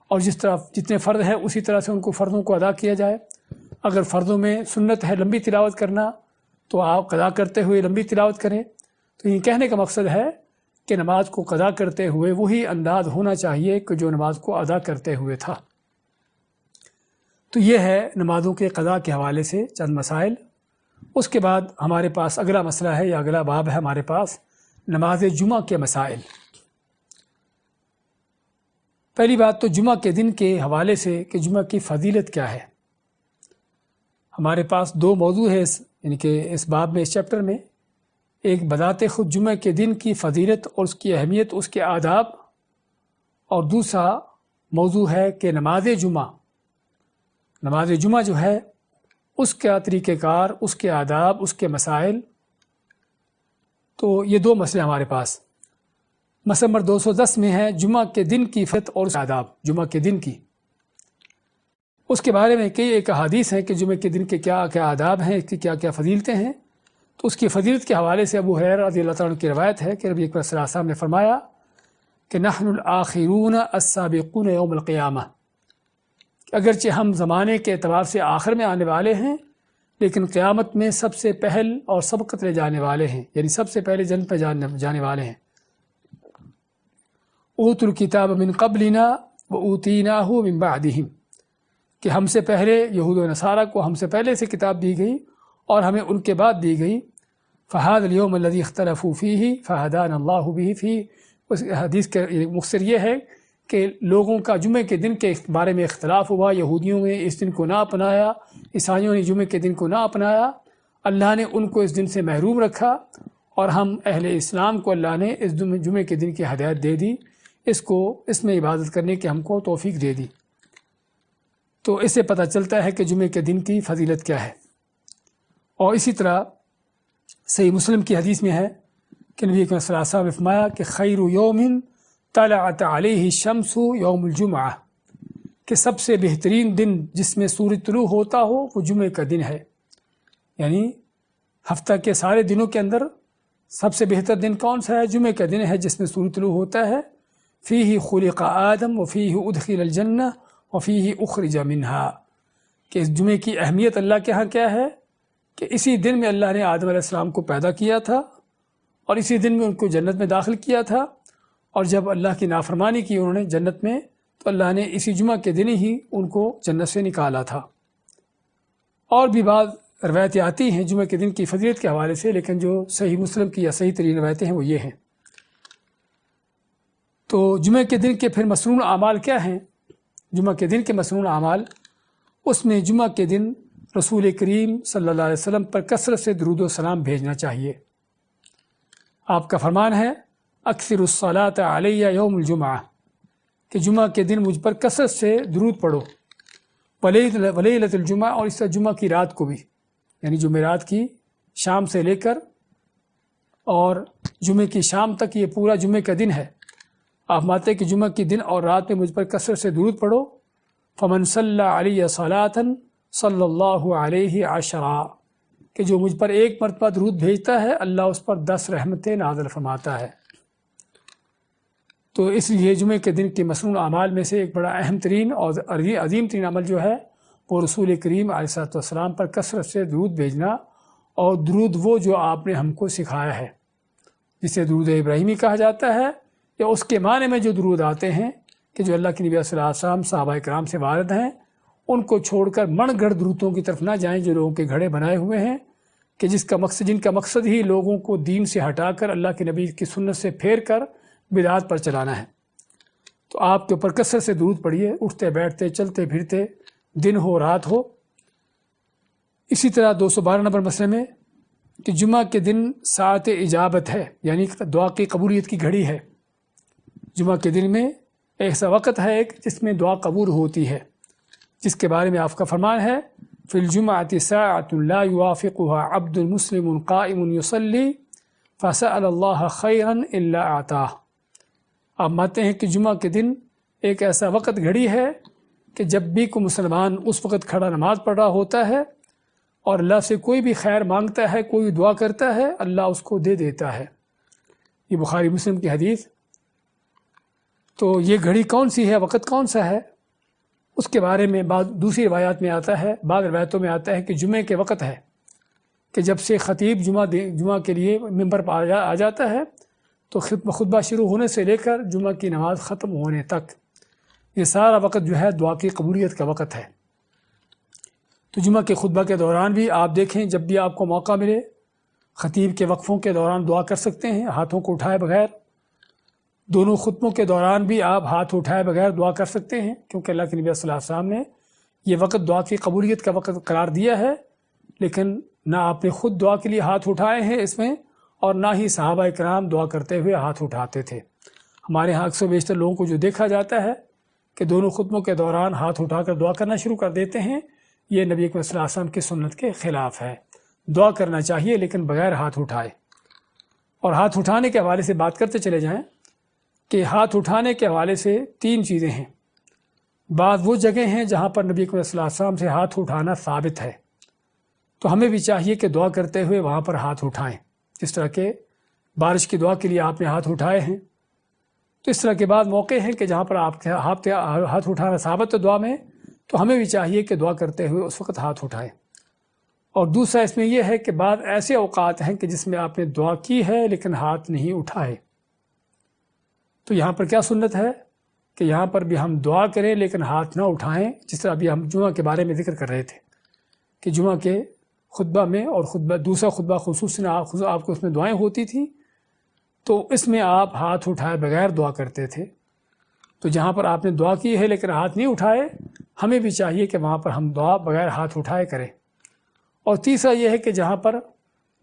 A: اور جس طرح جتنے فرض ہیں اسی طرح سے ان کو فرضوں کو ادا کیا جائے۔ اگر فرضوں میں سنت ہے لمبی تلاوت کرنا تو آپ قضا کرتے ہوئے لمبی تلاوت کریں۔ تو یہ کہنے کا مقصد ہے کہ نماز کو قضا کرتے ہوئے وہی انداز ہونا چاہیے کہ جو نماز کو ادا کرتے ہوئے تھا۔ تو یہ ہے نمازوں کے قضا کے حوالے سے چند مسائل۔ اس کے بعد ہمارے پاس اگلا مسئلہ ہے یا اگلا باب ہے ہمارے پاس نماز جمعہ کے مسائل۔ پہلی بات تو جمعہ کے دن کے حوالے سے کہ جمعہ کی فضیلت کیا ہے۔ ہمارے پاس 2 موضوع ہے یعنی کہ اس باب میں، اس چیپٹر میں، ایک بذات خود جمعہ کے دن کی فضیلت اور اس کی اہمیت، اس کے آداب، اور دوسرا موضوع ہے کہ نماز جمعہ جو ہے اس کا طریقہ کار، اس کے آداب، اس کے مسائل۔ تو یہ 2 مسئلے ہمارے پاس۔ مسئلہ نمبر 210 میں ہے جمعہ کے دن کی فضیلت اور آداب، جمعہ کے دن کی۔ اس کے بارے میں کئی ایک احادیث ہیں کہ جمعہ کے دن کے کیا کیا آداب ہیں، اس کی کیا کیا فضیلتیں ہیں۔ تو اس کی فضیلت کے حوالے سے ابو ہریرہ رضی اللہ تعالیٰ عنہ کی روایت ہے کہ نبی اکرم صلی اللہ علیہ وسلم نے فرمایا کہ نحن الآخرون السابقون یوم القیامہ، کہ اگرچہ ہم زمانے کے اعتبار سے آخر میں آنے والے ہیں، لیکن قیامت میں سب سے پہل اور سبقت لے جانے والے ہیں، یعنی سب سے پہلے جنت پہ جانے والے ہیں۔ اوتوا الکتاب من قبلنا واوتیناہ من بعدہم، کہ ہم سے پہلے یہود و نصارہ کو ہم سے پہلے سے کتاب دی گئی اور ہمیں ان کے بعد دی گئی۔ فہذا اليوم الذی اختلفوا فیہ فہدانا اللہ بہ فیہ، اس حدیث کا مختصر یہ ہے کہ لوگوں کا جمعے کے دن کے بارے میں اختلاف ہوا، یہودیوں نے اس دن کو نہ اپنایا، عیسائیوں نے جمعے کے دن کو نہ اپنایا، اللہ نے ان کو اس دن سے محروم رکھا، اور ہم اہل اسلام کو اللہ نے اس جمعے کے دن کی ہدایت دے دی، اس میں عبادت کرنے کی ہم کو توفیق دے دی۔ تو اس سے پتہ چلتا ہے کہ جمعے کے دن کی فضیلت کیا ہے۔ اور اسی طرح صحیح مسلم کی حدیث میں ہے کہ نبی صلی اللہ علیہ وسلم نے فرمایا کہ خیر یوم طلعت علیہ الشمس یوم الجمعہ، کہ سب سے بہترین دن جس میں سورج طلوع ہوتا ہو وہ جمعے کا دن ہے۔ یعنی ہفتہ کے سارے دنوں کے اندر سب سے بہتر دن کون سا ہے؟ جمعے کا دن ہے جس میں سورج طلوع ہوتا ہے۔ فیہ خلق آدم وفیہ ادخل الجنہ وفیہ اخرج منہا، کہ اس جمعے کی اہمیت اللہ کے ہاں کیا ہے کہ اسی دن میں اللہ نے آدم علیہ السلام کو پیدا کیا تھا اور اسی دن میں ان کو جنت میں داخل کیا تھا، اور جب اللہ کی نافرمانی کی انہوں نے جنت میں تو اللہ نے اسی جمعہ کے دن ہی ان کو جنت سے نکالا تھا۔ اور بھی بعض روایتیں آتی ہیں جمعہ کے دن کی فضیلت کے حوالے سے، لیکن جو صحیح مسلم کی یا صحیح ترین روایتیں ہیں وہ یہ ہیں۔ تو جمعہ کے دن کے پھر مسنون اعمال کیا ہیں؟ جمعہ کے دن کے مسنون اعمال، اس میں جمعہ کے دن رسول کریم صلی اللہ علیہ وسلم پر کثرت سے درود و سلام بھیجنا چاہیے۔ آپ کا فرمان ہے اکثر الصلاۃ علیہ یوم الجمعہ، کہ جمعہ کے دن مجھ پر کثرت سے درود پڑھو، ولیلۃ الجمعہ، اور اس طرح جمعہ کی رات کو بھی، یعنی جمعرات کی شام سے لے کر اور جمعے کی شام تک یہ پورا جمعے کا دن ہے۔ آپ ماتے کہ جمعہ کی دن اور رات میں مجھ پر کثرت سے درود پڑھو، فمن صلی علیہ صلاۃ صلی اللہ علیہ عشرہ، کہ جو مجھ پر ایک مرتبہ درود بھیجتا ہے اللہ اس پر 10 رحمتیں نازل فرماتا ہے۔ تو اس لیے جمعے کے دن کے مسنون اعمال میں سے ایک بڑا اہم ترین اور عظیم ترین عمل جو ہے وہ رسول کریم علیہ السلام پر کثرت سے درود بھیجنا، اور درود وہ جو آپ نے ہم کو سکھایا ہے، جسے درود ابراہیمی کہا جاتا ہے، یا اس کے معنی میں جو درود آتے ہیں کہ جو اللہ کے نبی صلی اللہ علیہ وسلم صحابہ کرام سے وارد ہیں، ان کو چھوڑ کر من گھڑ درودوں کی طرف نہ جائیں جو لوگوں کے گھڑے بنائے ہوئے ہیں، کہ جن کا مقصد ہی لوگوں کو دین سے ہٹا کر اللہ کے نبی کی سنت سے پھیر کر بدعات پر چلانا ہے۔ تو آپ کے اوپر کثرت سے درود پڑھیے، اٹھتے بیٹھتے چلتے پھرتے، دن ہو رات ہو۔ اسی طرح 212 نمبر مسئلے میں کہ جمعہ کے دن ساعت اجابت ہے، یعنی دعا کی قبولیت کی گھڑی ہے۔ جمعہ کے دن میں ایسا وقت ہے ایک جس میں دعا قبول ہوتی ہے، جس کے بارے میں آپ کا فرمان ہے فی الجمعۃ ساعۃ لا یوافقها عبد مسلم قائم یصلی فسأل اللہ خیرا الا اعطاہ۔ آپ مانتے ہیں کہ جمعہ کے دن ایک ایسا وقت گھڑی ہے کہ جب بھی کوئی مسلمان اس وقت کھڑا نماز پڑھ رہا ہوتا ہے اور اللہ سے کوئی بھی خیر مانگتا ہے، کوئی دعا کرتا ہے، اللہ اس کو دے دیتا ہے۔ یہ بخاری مسلم کی حدیث۔ تو یہ گھڑی کون سی ہے، وقت کون سا ہے، اس کے بارے میں دوسری روایات میں آتا ہے، بعض روایتوں میں آتا ہے کہ جمعے کے وقت ہے، کہ جب سے خطیب جمعہ کے لیے ممبر پر آ جاتا ہے تو خطبہ شروع ہونے سے لے کر جمعہ کی نماز ختم ہونے تک یہ سارا وقت جو ہے دعا کی قبولیت کا وقت ہے۔ تو جمعہ کے خطبہ کے دوران بھی آپ دیکھیں، جب بھی آپ کو موقع ملے خطیب کے وقفوں کے دوران دعا کر سکتے ہیں ہاتھوں کو اٹھائے بغیر۔ دونوں خطبوں کے دوران بھی آپ ہاتھ اٹھائے بغیر دعا کر سکتے ہیں، کیونکہ اللہ کے نبی صلی اللہ علیہ وسلم نے یہ وقت دعا کی قبولیت کا وقت قرار دیا ہے، لیکن نہ آپ نے خود دعا کے لیے ہاتھ اٹھائے ہیں اس میں، اور نہ ہی صحابہ کرام دعا کرتے ہوئے ہاتھ اٹھاتے تھے۔ ہمارے ہاں اکثر بیشتر لوگوں کو جو دیکھا جاتا ہے کہ دونوں خطبوں کے دوران ہاتھ اٹھا کر دعا کرنا شروع کر دیتے ہیں، یہ نبی اکرم صلی اللہ علیہ وسلم کی سنت کے خلاف ہے۔ دعا کرنا چاہیے لیکن بغیر ہاتھ اٹھائے۔ اور ہاتھ اٹھانے کے حوالے سے بات کرتے چلے جائیں کہ ہاتھ اٹھانے کے حوالے سے 3 چیزیں ہیں۔ بعض وہ جگہ ہیں جہاں پر نبی اکرم صلی اللہ علیہ وسلم سے ہاتھ اٹھانا ثابت ہے، تو ہمیں بھی چاہیے کہ دعا کرتے ہوئے وہاں پر ہاتھ اٹھائیں۔ جس طرح کہ بارش کی دعا کے لیے آپ نے ہاتھ اٹھائے ہیں، تو اس طرح کے بعد موقع ہیں کہ جہاں پر آپ کے ہاتھ اٹھانا ثابت ہے دعا میں، تو ہمیں بھی چاہیے کہ دعا کرتے ہوئے اس وقت ہاتھ اٹھائیں۔ اور دوسرا اس میں یہ ہے کہ بعض ایسے اوقات ہیں کہ جس میں آپ نے دعا کی ہے لیکن ہاتھ نہیں اٹھائے، تو یہاں پر کیا سنت ہے کہ یہاں پر بھی ہم دعا کریں لیکن ہاتھ نہ اٹھائیں، جس طرح ابھی ہم جمعہ کے بارے میں ذکر کر رہے تھے کہ جمعہ کے خطبہ میں اور دوسرا خطبہ خصوصاً آپ کو اس میں دعائیں ہوتی تھیں، تو اس میں آپ ہاتھ اٹھائے بغیر دعا کرتے تھے۔ تو جہاں پر آپ نے دعا کی ہے لیکن ہاتھ نہیں اٹھائے، ہمیں بھی چاہیے کہ وہاں پر ہم دعا بغیر ہاتھ اٹھائے کریں۔ اور تیسرا یہ ہے کہ جہاں پر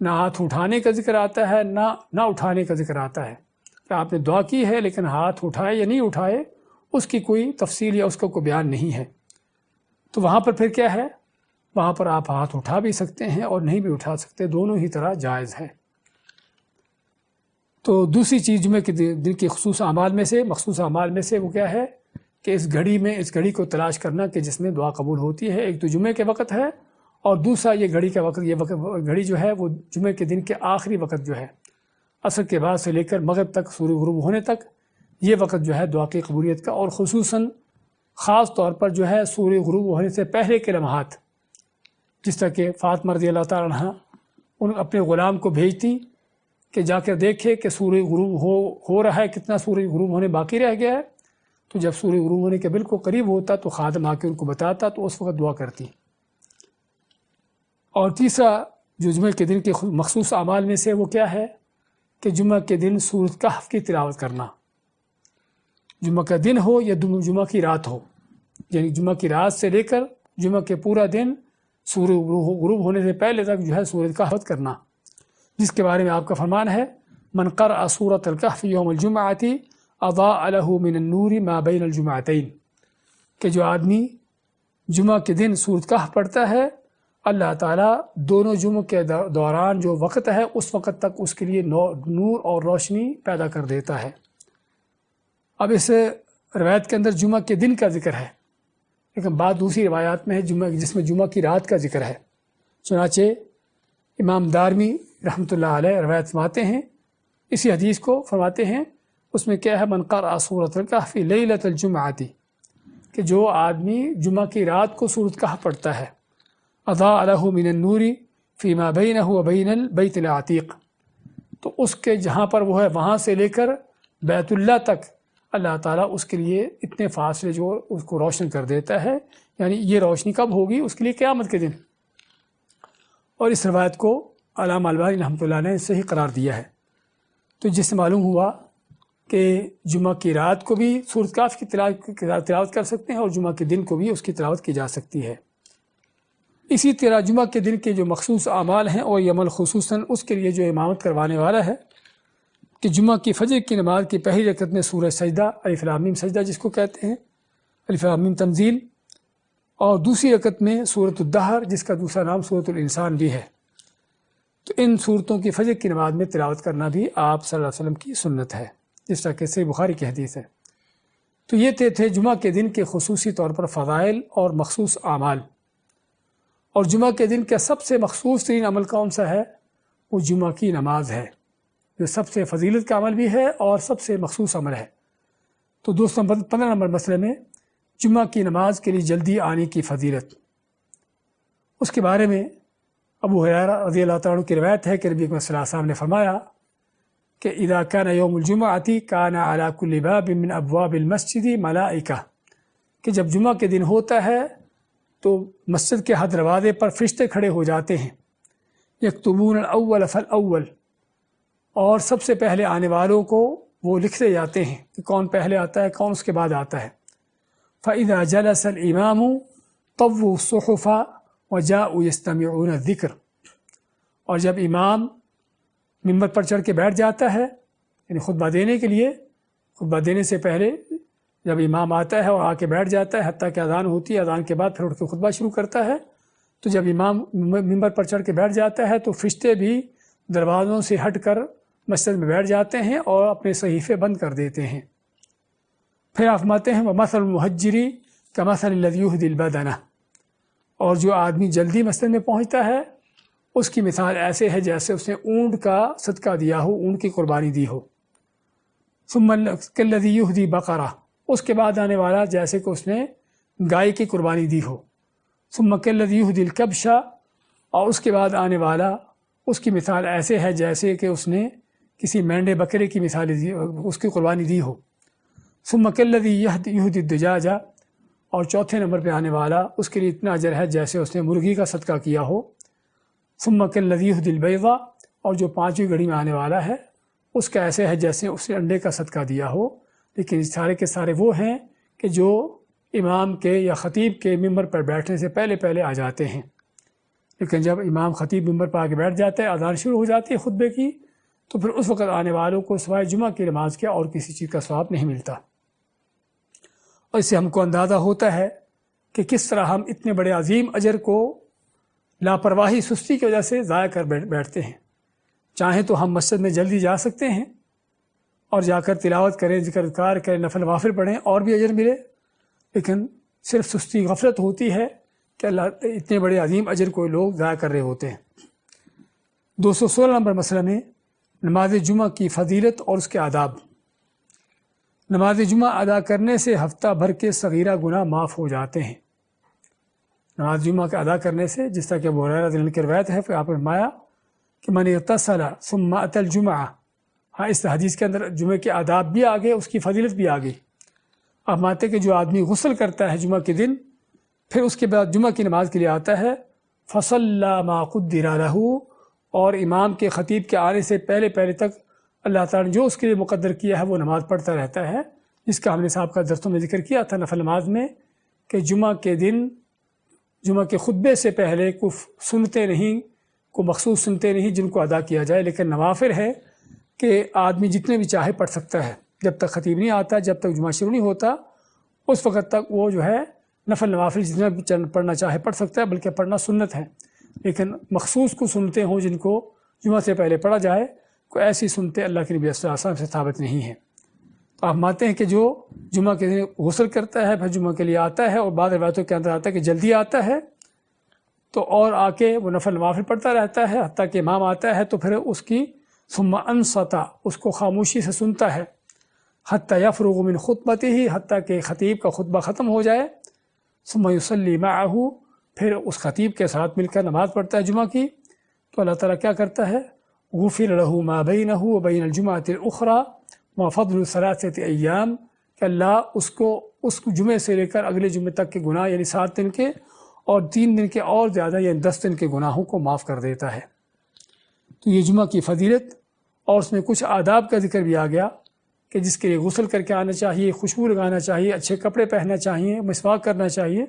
A: نہ ہاتھ اٹھانے کا ذکر آتا ہے نہ اٹھانے کا ذکر آتا ہے، کہ آپ نے دعا کی ہے لیکن ہاتھ اٹھائے یا نہیں اٹھائے، اس کی کوئی تفصیل یا اس کا کوئی بیان نہیں ہے، تو وہاں پر پھر کیا ہے، وہاں پر آپ ہاتھ اٹھا بھی سکتے ہیں اور نہیں بھی اٹھا سکتے، دونوں ہی طرح جائز ہے۔ تو دوسری چیز جمعہ کے دن کے مخصوص اعمال میں سے وہ کیا ہے کہ اس گھڑی کو تلاش کرنا کہ جس میں دعا قبول ہوتی ہے۔ ایک تو جمعے کے وقت ہے، اور دوسرا یہ گھڑی جو ہے وہ جمعے کے دن کے آخری وقت جو ہے، عصر کے بعد سے لے کر مغرب تک، سورج غروب ہونے تک، یہ وقت جو ہے دعا کی قبولیت کا، اور خصوصاً خاص طور پر جو ہے سورج غروب ہونے سے پہلے کے لمحات، جس طرح کہ فاطمہ رضی اللہ تعالیٰ عنہ ان اپنے غلام کو بھیجتی کہ جا کر دیکھے کہ سورج غروب ہو رہا ہے، کتنا سورج غروب ہونے باقی رہ گیا ہے، تو جب سورج غروب ہونے کے بالکل قریب ہوتا تو خادم آ کے ان کو بتاتا، تو اس وقت دعا کرتی۔ اور تیسرا جو جمعہ کے دن کے مخصوص اعمال میں سے وہ کیا ہے کہ جمعہ کے دن سورۃ کہف کی تلاوت کرنا۔ جمعہ کا دن ہو یا جمعہ کی رات ہو، یعنی جمعہ کی رات سے لے کر جمعہ کے پورا دن سورج غروب ہونے سے پہلے تک جو ہے سورج کا حفظ کرنا، جس کے بارے میں آپ کا فرمان ہے من قرأ سورۃ الکہف یوم الجمعۃ اضاء له من النور ما بین الجمعتین، کہ جو آدمی جمعہ کے دن سورۃ کہف پڑھتا ہے اللہ تعالیٰ دونوں جمعوں کے دوران جو وقت ہے اس وقت تک اس کے لیے نور اور روشنی پیدا کر دیتا ہے۔ اب اس روایت کے اندر جمعہ کے دن کا ذکر ہے، لیکن بعض دوسری روایات میں ہے جس میں جمعہ کی رات کا ذکر ہے۔ چنانچہ امام دارمی رحمۃ اللہ علیہ روایت فرماتے ہیں، اسی حدیث کو فرماتے ہیں، اس میں کیا ہے من قرأ سورۃ الکہف لیلۃ الجمعۃ، کہ جو آدمی جمعہ کی رات کو سورۃ کہف پڑھتا ہے اضاء له من النور فیما بینہ وبین البیت العتیق، تو اس کے جہاں پر وہ ہے وہاں سے لے کر بیت اللہ تک اللہ تعالیٰ اس کے لیے اتنے فاصلے جو اس کو روشن کر دیتا ہے، یعنی یہ روشنی کب ہوگی؟ اس کے لیے قیامت کے دن۔ اور اس روایت کو علامہ البانی رحمۃ اللہ نے صحیح قرار دیا ہے، تو جس سے معلوم ہوا کہ جمعہ کی رات کو بھی سورۃ کہف کی تلاوت کر سکتے ہیں اور جمعہ کے دن کو بھی اس کی تلاوت کی جا سکتی ہے۔ اسی طرح جمعہ کے دن کے جو مخصوص اعمال ہیں اور یہ عمل خصوصاً اس کے لیے جو امامت کروانے والا ہے کہ جمعہ کی فجر کی نماز کی پہلی رکعت میں سورہ سجدہ الف لام میم سجدہ جس کو کہتے ہیں، الف لام میم تنزیل، اور دوسری رکعت میں سورۃ الدہر جس کا دوسرا نام سورۃ الانسان بھی ہے، تو ان صورتوں کی فجر کی نماز میں تلاوت کرنا بھی آپ صلی اللہ علیہ وسلم کی سنت ہے، جس طرح کہ صحیح بخاری کی حدیث ہے۔ تو یہ تھے جمعہ کے دن کے خصوصی طور پر فضائل اور مخصوص اعمال۔ اور جمعہ کے دن کا سب سے مخصوص ترین عمل کون سا ہے؟ وہ جمعہ کی نماز ہے، جو سب سے فضیلت کا عمل بھی ہے اور سب سے مخصوص عمل ہے۔ تو 215 نمبر مسئلے میں جمعہ کی نماز کے لیے جلدی آنے کی فضیلت، اس کے بارے میں ابو ہریرہ رضی اللہ تعالیٰ عنہ کی روایت ہے کہ نبی صلی اللہ علیہ وسلم نے فرمایا کہ اذا کان یوم الجمعۃ کان علی کل باب من ابواب المسجد ملائکہ، کہ جب جمعہ کے دن ہوتا ہے تو مسجد کے ہر دروازے پر فرشتے کھڑے ہو جاتے ہیں، یکتبون الاول فالاول، اور سب سے پہلے آنے والوں کو وہ لکھتے جاتے ہیں کہ کون پہلے آتا ہے کون اس کے بعد آتا ہے۔ فَإِذَا جَلَسَ الْإِمَامُ طَوُّوا الصُّحُفَ وَجَاءُوا يَسْتَمِعُونَ الذِّكْرَ، اور جب امام ممبر پر چڑھ کے بیٹھ جاتا ہے، یعنی خطبہ دینے کے لیے، خطبہ دینے سے پہلے جب امام آتا ہے اور آ کے بیٹھ جاتا ہے حتیٰ کہ اذان ہوتی ہے، اذان کے بعد پھر اٹھ کے خطبہ شروع کرتا ہے، تو جب امام ممبر پر چڑھ کے بیٹھ جاتا ہے تو فرشتے بھی دروازوں سے ہٹ کر مسجد میں بیٹھ جاتے ہیں اور اپنے صحیفے بند کر دیتے ہیں۔ پھر آپ فرماتے ہیں وَمَثَلُ الْمُحَجِّرِ كَمَثَلِ الَّذِي يُهْدِي الْبَدَنَ، اور جو آدمی جلدی مسجد میں پہنچتا ہے اس کی مثال ایسے ہے جیسے اس نے اونٹ کا صدقہ دیا ہو، اونٹ کی قربانی دی ہو۔ ثُمَّ كَالَّذِي يُهْدِي بَقَرَةً، اس کے بعد آنے والا جیسے کہ اس نے گائے کی قربانی دی ہو۔ ثُمَّ كَالَّذِي يُهْدِي الْكَبْشَ، اور اس کے بعد آنے والا اس کی مثال ایسے ہے جیسے کہ اس نے کسی مینڈے بکرے کی مثال دی، اس کی قربانی دی ہو۔ ثُمَّ كَالَّذِي يُهْدِي الدُّجَاجَ، اور چوتھے نمبر پہ آنے والا اس کے لیے اتنا اجر ہے جیسے اس نے مرغی کا صدقہ کیا ہو۔ ثُمَّ كَالَّذِي يُهْدِي الْبَيْضَ، اور جو پانچویں گھڑی میں آنے والا ہے اس کا ایسے ہے جیسے اس نے انڈے کا صدقہ دیا ہو۔ لیکن سارے کے سارے وہ ہیں کہ جو امام کے یا خطیب کے ممبر پر بیٹھنے سے پہلے پہلے آ جاتے ہیں، لیکن جب امام خطیب ممبر پر آ کے بیٹھ جاتے ہیں، اذان شروع ہو جاتی ہے خطبے کی، تو پھر اس وقت آنے والوں کو سوائے جمعہ کی نماز کے اور کسی چیز کا ثواب نہیں ملتا۔ اور اس سے ہم کو اندازہ ہوتا ہے کہ کس طرح ہم اتنے بڑے عظیم اجر کو لاپرواہی سستی کی وجہ سے ضائع کر بیٹھتے ہیں۔ چاہیں تو ہم مسجد میں جلدی جا سکتے ہیں اور جا کر تلاوت کریں، ذکر اذکار کریں، نفل نوافل پڑھیں اور بھی اجر ملے، لیکن صرف سستی غفلت ہوتی ہے کہ اللہ اتنے بڑے عظیم اجر کو لوگ ضائع کر رہے ہوتے ہیں۔ 216 نمبر مسئلہ میں نماز جمعہ کی فضیلت اور اس کے آداب۔ نماز جمعہ ادا کرنے سے ہفتہ بھر کے صغیرہ گناہ معاف ہو جاتے ہیں۔ نماز جمعہ کے ادا کرنے سے، جس طرح کہ ابو ہریرہ رضی اللہ عنہ کی روایت ہے، پھر آپ نے فرمایا کہ من اغتسل ثم اتى الجمعہ، ہاں اس حدیث کے اندر جمعے کے آداب بھی آگے، اس کی فضیلت بھی آگئی۔ آپ مانتے کہ جو آدمی غسل کرتا ہے جمعہ کے دن، پھر اس کے بعد جمعہ کی نماز کے لیے آتا ہے، فصلی ما قدر لہ، اور امام کے خطیب کے آنے سے پہلے پہلے تک اللہ تعالیٰ نے جو اس کے لیے مقدر کیا ہے وہ نماز پڑھتا رہتا ہے، جس کا ہم نے صاحب کا درسوں میں ذکر کیا تھا نفل نماز میں، کہ جمعہ کے دن جمعہ کے خطبے سے پہلے سنتے نہیں، کو مخصوص سنتے نہیں جن کو ادا کیا جائے، لیکن نوافل ہے کہ آدمی جتنے بھی چاہے پڑھ سکتا ہے، جب تک خطیب نہیں آتا، جب تک جمعہ شروع نہیں ہوتا، اس وقت تک وہ جو ہے نفل نوافل جتنا بھی پڑھنا چاہے پڑھ سکتا ہے، بلکہ پڑھنا سنت ہے۔ لیکن مخصوص کو سنتے ہوں جن کو جمعہ سے پہلے پڑھا جائے، کوئی ایسی سنتے اللہ کے نبی صلی اللہ علیہ وسلم سے ثابت نہیں ہے۔ تو آپ مانتے ہیں کہ جو جمعہ کے دن غسل کرتا ہے، پھر جمعہ کے لیے آتا ہے، اور بعض روایتوں کے اندر آتا ہے کہ جلدی آتا ہے، تو اور آ کے وہ نفل نوافل پڑھتا رہتا ہے حتیٰ کہ امام آتا ہے، تو پھر اس کی ثم انصت، اس کو خاموشی سے سنتا ہے، حتیٰ یفرغ من خطبتہ، حتیٰ کہ خطیب کا خطبہ ختم ہو جائے، ثم یصلی معہ، پھر اس خطیب کے ساتھ مل کر نماز پڑھتا ہے جمعہ کی، تو اللہ تعالیٰ کیا کرتا ہے، غفر لہ ما بینہ وبین الجمعۃ الاخری وفضل ثلاثۃ ایام، کہ اللہ اس جمعے سے لے کر اگلے جمعے تک کے گناہ، یعنی 7 دن کے اور 3 دن کے اور زیادہ، یعنی 10 دن کے گناہوں کو معاف کر دیتا ہے۔ تو یہ جمعہ کی فضیلت، اور اس میں کچھ آداب کا ذکر بھی آ گیا کہ جس کے لیے غسل کر کے آنا چاہیے، خوشبو لگانا چاہیے، اچھے کپڑے پہننا چاہیے، مسواک کرنا چاہیے،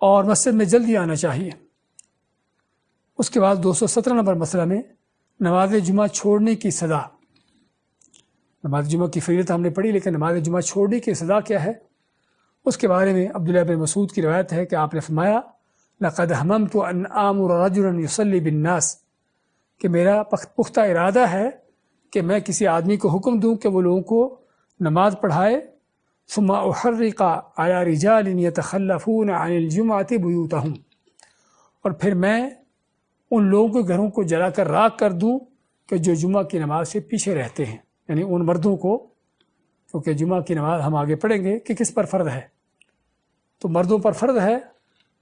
A: اور مسجد میں جلدی آنا چاہیے۔ اس کے بعد 217 نمبر مسئلہ میں نماز جمعہ چھوڑنے کی سزا۔ نماز جمعہ کی فضیلت ہم نے پڑھی، لیکن نماز جمعہ چھوڑنے کی سزا کیا ہے؟ اس کے بارے میں عبداللہ بن مسعود کی روایت ہے کہ آپ نے فرمایا لقد ہممت ان آمر رجلا یصلی بالناس، کہ میرا پختہ ارادہ ہے کہ میں کسی آدمی کو حکم دوں کہ وہ لوگوں کو نماز پڑھائے، ثم احرق علی رجال یتخلفون عن الجمعۃ بیوتہم، اور پھر میں ان لوگوں کے گھروں کو جلا کر راکھ کر دوں کہ جو جمعہ کی نماز سے پیچھے رہتے ہیں، یعنی ان مردوں کو، کیونکہ جمعہ کی نماز ہم آگے پڑھیں گے کہ کس پر فرض ہے، تو مردوں پر فرض ہے،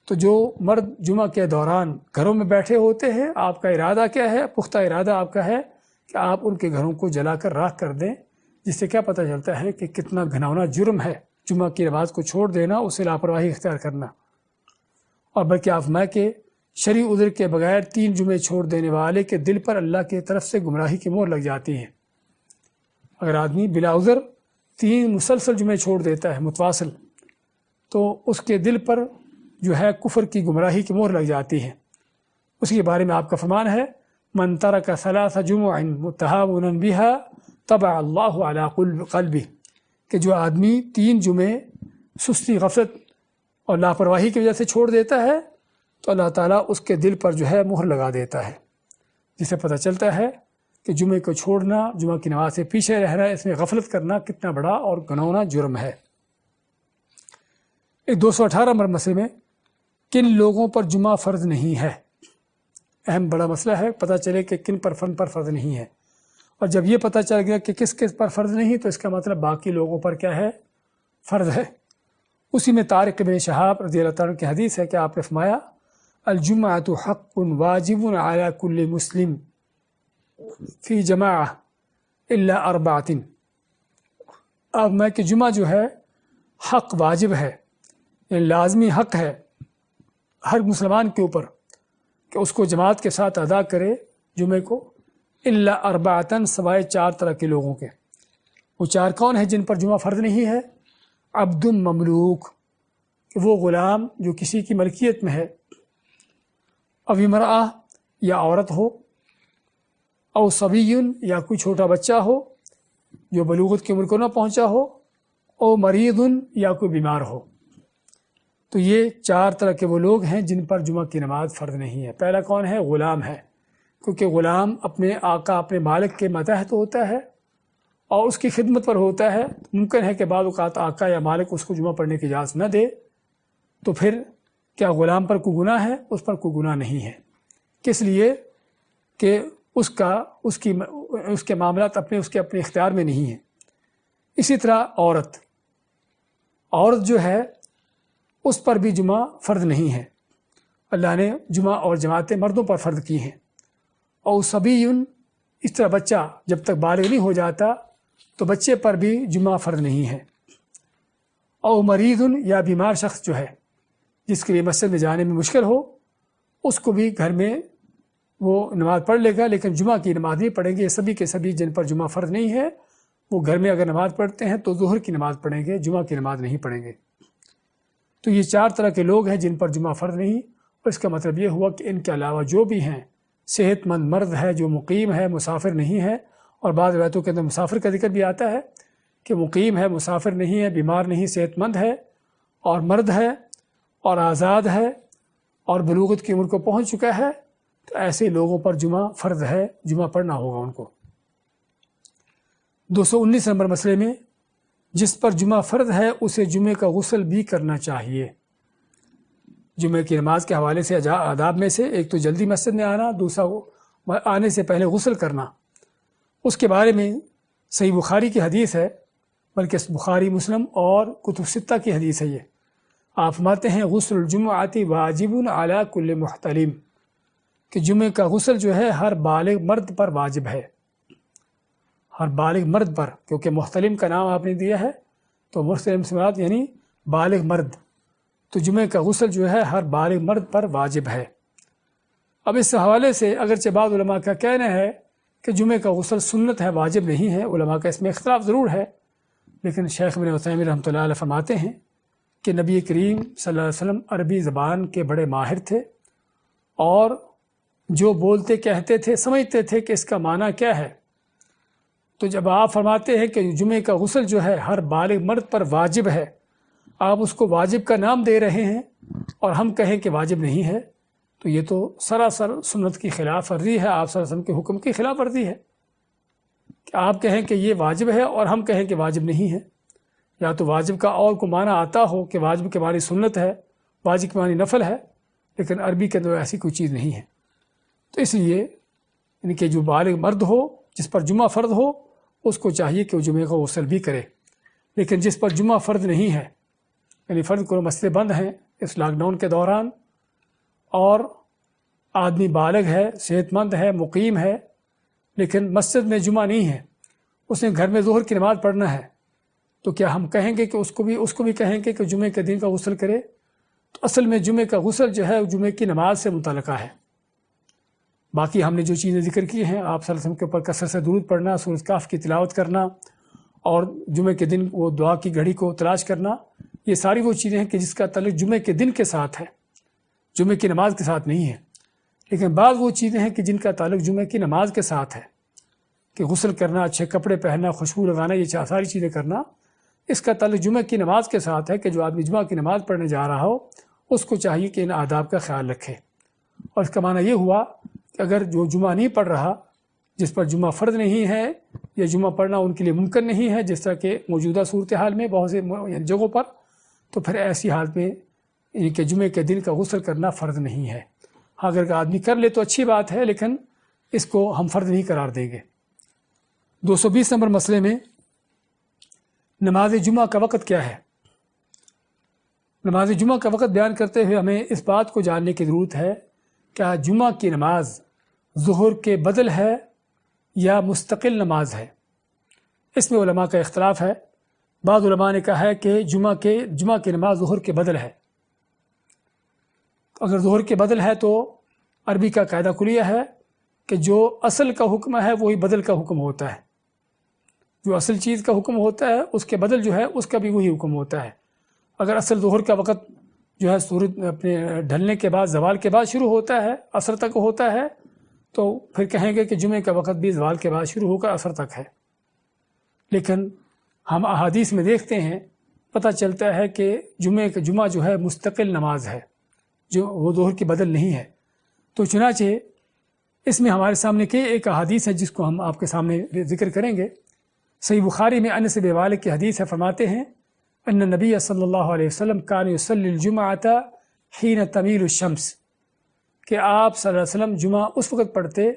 A: تو جو مرد جمعہ کے دوران گھروں میں بیٹھے ہوتے ہیں، آپ کا ارادہ کیا ہے؟ پختہ ارادہ آپ کا ہے کہ آپ ان کے گھروں کو جلا کر راکھ کر دیں، جس سے کیا پتہ چلتا ہے کہ کتنا گھناؤنا جرم ہے جمعہ کی نماز کو چھوڑ دینا، اسے لاپرواہی اختیار کرنا۔ اور بلکہ آپ میں کہ شرعی عذر کے بغیر 3 جمعے چھوڑ دینے والے کے دل پر اللہ کی طرف سے گمراہی کی مہر لگ جاتی ہے۔ اگر آدمی بلا عذر 3 مسلسل جمعے چھوڑ دیتا ہے متواصل، تو اس کے دل پر جو ہے کفر کی گمراہی کی مہر لگ جاتی ہے۔ اس کے بارے میں آپ کا فرمان ہے من ترک 3 جمع متہاونا بها طبع اللہ علی قلبہ، کہ جو آدمی 3 جمعے سستی، غفلت اور لاپرواہی کی وجہ سے چھوڑ دیتا ہے، تو اللہ تعالیٰ اس کے دل پر جو ہے مہر لگا دیتا ہے، جس سے پتہ چلتا ہے کہ جمعے کو چھوڑنا، جمعہ کی نماز سے پیچھے رہنا، اس میں غفلت کرنا کتنا بڑا اور گناؤنا جرم ہے۔ 218 نمبر مسئلے میں کن لوگوں پر جمعہ فرض نہیں ہے؟ اہم بڑا مسئلہ ہے، پتہ چلے کہ کن پر فرض نہیں ہے، اور جب یہ پتہ چل گیا کہ کس کس پر فرض نہیں، تو اس کا مطلب باقی لوگوں پر کیا ہے؟ فرض ہے۔ اسی میں طارق بن شہاب رضی اللہ تعالیٰ کی حدیث ہے کہ آپ نے فرمایا الجمعۃ حق واجب علی کل مسلم فی جماعہ الا 4، اب میں کہ جمعہ جو ہے حق واجب ہے، یعنی لازمی حق ہے ہر مسلمان کے اوپر کہ اس کو جماعت کے ساتھ ادا کرے جمعے کو، الا 4، سوائے 4 طرح کے لوگوں کے۔ وہ 4 کون ہیں جن پر جمعہ فرض نہیں ہے؟ عبد مملوک، کہ وہ غلام جو کسی کی ملکیت میں ہے، او امرأہ، یا عورت ہو، او صبی، یا کوئی چھوٹا بچہ ہو جو بلوغت کی عمر کو نہ پہنچا ہو، او مریض، یا کوئی بیمار ہو۔ تو یہ 4 طرح کے وہ لوگ ہیں جن پر جمعہ کی نماز فرض نہیں ہے۔ پہلا کون ہے؟ غلام ہے، کیونکہ غلام اپنے آقا، اپنے مالک کے ماتحت ہوتا ہے اور اس کی خدمت پر ہوتا ہے۔ ممکن ہے کہ بعض اوقات آقا یا مالک اس کو جمعہ پڑھنے کی اجازت نہ دے، تو پھر کیا غلام پر کوئی گناہ ہے؟ اس پر کوئی گناہ نہیں ہے، کس لیے کہ اس کے معاملات اس کے اپنے اختیار میں نہیں ہیں۔ اسی طرح عورت جو ہے اس پر بھی جمعہ فرض نہیں ہے، اللہ نے جمعہ اور جماعتیں مردوں پر فرض کی ہیں۔ اور صبی، اس طرح بچہ جب تک بالغ نہیں ہو جاتا تو بچے پر بھی جمعہ فرض نہیں ہے۔ اور مریض، یا بیمار شخص جو ہے جس کے لیے مسجد میں جانے میں مشکل ہو، اس کو بھی گھر میں وہ نماز پڑھ لے گا، لیکن جمعہ کی نماز نہیں پڑھیں گے۔ یہ سبھی کے سبھی جن پر جمعہ فرض نہیں ہے وہ گھر میں اگر نماز پڑھتے ہیں تو ظہر کی نماز پڑھیں گے، جمعہ کی نماز نہیں پڑھیں گے۔ تو یہ 4 طرح کے لوگ ہیں جن پر جمعہ فرض نہیں، اور اس کا مطلب یہ ہوا کہ ان کے علاوہ جو بھی ہیں، صحت مند مرد ہے جو مقیم ہے، مسافر نہیں ہے، اور بعض روایتوں کے اندر مسافر کا ذکر بھی آتا ہے کہ مقیم ہے، مسافر نہیں ہے، بیمار نہیں، صحت مند ہے اور مرد ہے اور آزاد ہے اور بلوغت کی عمر کو پہنچ چکا ہے، تو ایسے لوگوں پر جمعہ فرض ہے، جمعہ پڑھنا ہوگا ان کو۔ 219 نمبر مسئلے میں، جس پر جمعہ فرض ہے اسے جمعے کا غسل بھی کرنا چاہیے۔ جمعے کی نماز کے حوالے سے آداب میں سے ایک تو جلدی مسجد میں آنا، دوسرا آنے سے پہلے غسل کرنا۔ اس کے بارے میں صحیح بخاری کی حدیث ہے، بلکہ بخاری مسلم اور کتب ستہ کی حدیث ہے۔ یہ آپ فرماتے ہیں غسل الجمعۃ واجب علی کل محتلم، کہ جمعے کا غسل جو ہے ہر بالغ مرد پر واجب ہے، ہر بالغ مرد پر، کیونکہ محتلم کا نام آپ نے دیا ہے تو محتلم سے مراد یعنی بالغ مرد، تو جمعے کا غسل جو ہے ہر بالغ مرد پر واجب ہے۔ اب اس حوالے سے اگرچہ بعض علماء کا کہنا ہے کہ جمعے کا غسل سنت ہے، واجب نہیں ہے، علماء کا اس میں اختلاف ضرور ہے، لیکن شیخ ابن عثیمین رحمۃ اللہ علیہ فرماتے ہیں کہ نبی کریم صلی اللہ علیہ وسلم عربی زبان کے بڑے ماہر تھے، اور جو بولتے کہتے تھے سمجھتے تھے کہ اس کا معنی کیا ہے۔ تو جب آپ فرماتے ہیں کہ جمعے کا غسل جو ہے ہر بالغ مرد پر واجب ہے، آپ اس کو واجب کا نام دے رہے ہیں اور ہم کہیں کہ واجب نہیں ہے، تو یہ تو سراسر سنت کی خلاف ورزی ہے، آپ صلی اللہ علیہ وسلم کے حکم کی خلاف ورزی ہے کہ آپ کہیں کہ یہ واجب ہے اور ہم کہیں کہ واجب نہیں ہے۔ یا تو واجب کا اور کو معنی آتا ہو کہ واجب کے معنی سنت ہے، واجب کے معنی نفل ہے، لیکن عربی کے اندر ایسی کوئی چیز نہیں ہے۔ تو اس لیے ان کے جو بالغ مرد ہو جس پر جمعہ فرض ہو اس کو چاہیے کہ وہ جمعے کا غسل بھی کرے، لیکن جس پر جمعہ فرض نہیں ہے، یعنی فرض کرو مسجدیں بند ہیں اس لاک ڈاؤن کے دوران، اور آدمی بالغ ہے، صحت مند ہے، مقیم ہے، لیکن مسجد میں جمعہ نہیں ہے، اس نے گھر میں ظہر کی نماز پڑھنا ہے، تو کیا ہم کہیں گے کہ اس کو بھی کہیں گے کہ جمعے کے دن کا غسل کرے؟ تو اصل میں جمعے کا غسل جو ہے جمعے کی نماز سے متعلقہ ہے۔ باقی ہم نے جو چیزیں ذکر کی ہیں، آپ صلی اللہ علیہ وسلم کے اوپر کثرت سے درود پڑھنا، سورۃ کہف کی تلاوت کرنا، اور جمعے کے دن وہ دعا کی گھڑی کو تلاش کرنا، یہ ساری وہ چیزیں ہیں کہ جس کا تعلق جمعے کے دن کے ساتھ ہے، جمعے کی نماز کے ساتھ نہیں ہے۔ لیکن بعض وہ چیزیں ہیں کہ جن کا تعلق جمعے کی نماز کے ساتھ ہے، کہ غسل کرنا، اچھے کپڑے پہننا، خوشبو لگانا، یہ ساری چیزیں کرنا، اس کا تعلق جمعہ کی نماز کے ساتھ ہے، کہ جو آدمی جمعہ کی نماز پڑھنے جا رہا ہو اس کو چاہیے کہ ان آداب کا خیال رکھے۔ اور اس کا معنی یہ ہوا کہ اگر جو جمعہ نہیں پڑھ رہا، جس پر جمعہ فرض نہیں ہے یا جمعہ پڑھنا ان کے لیے ممکن نہیں ہے، جس طرح کہ موجودہ صورتحال میں بہت سے جگہوں پر، تو پھر ایسی حالت میں ان کے جمعے کے دن کا غسل کرنا فرض نہیں ہے۔ ہاں اگر آدمی کر لے تو اچھی بات ہے، لیکن اس کو ہم فرض نہیں قرار دیں گے۔ 220 نمبر مسئلے میں، نماز جمعہ کا وقت کیا ہے؟ نماز جمعہ کا وقت بیان کرتے ہوئے ہمیں اس بات کو جاننے کی ضرورت ہے کہ جمعہ کی نماز ظہر کے بدل ہے یا مستقل نماز ہے۔ اس میں علماء کا اختلاف ہے۔ بعض علماء نے کہا ہے کہ جمعہ کی نماز ظہر کے بدل ہے۔ اگر ظہر کے بدل ہے تو عربی کا قاعدہ کلیہ ہے کہ جو اصل کا حکم ہے وہی بدل کا حکم ہوتا ہے، جو اصل چیز کا حکم ہوتا ہے اس کے بدل جو ہے اس کا بھی وہی حکم ہوتا ہے۔ اگر اصل ظہر کا وقت جو ہے سورج اپنے ڈھلنے کے بعد، زوال کے بعد شروع ہوتا ہے، عصر تک ہوتا ہے، تو پھر کہیں گے کہ جمعے کا وقت بھی زوال کے بعد شروع ہو کر عصر تک ہے۔ لیکن ہم احادیث میں دیکھتے ہیں، پتہ چلتا ہے کہ جمعہ جو ہے مستقل نماز ہے، جو وہ ظہر کی بدل نہیں ہے۔ تو چنانچہ اس میں ہمارے سامنے کے ایک احادیث ہے جس کو ہم آپ کے سامنے ذکر کریں گے۔ صحیح بخاری میں انس بن مالک کی حدیث ہے، فرماتے ہیں ان نبی صلی اللہ علیہ وسلم کان یصلی الجمعۃ حین تمیل الشمس، کہ آپ صلی اللہ علیہ وسلم جمعہ اس وقت پڑھتے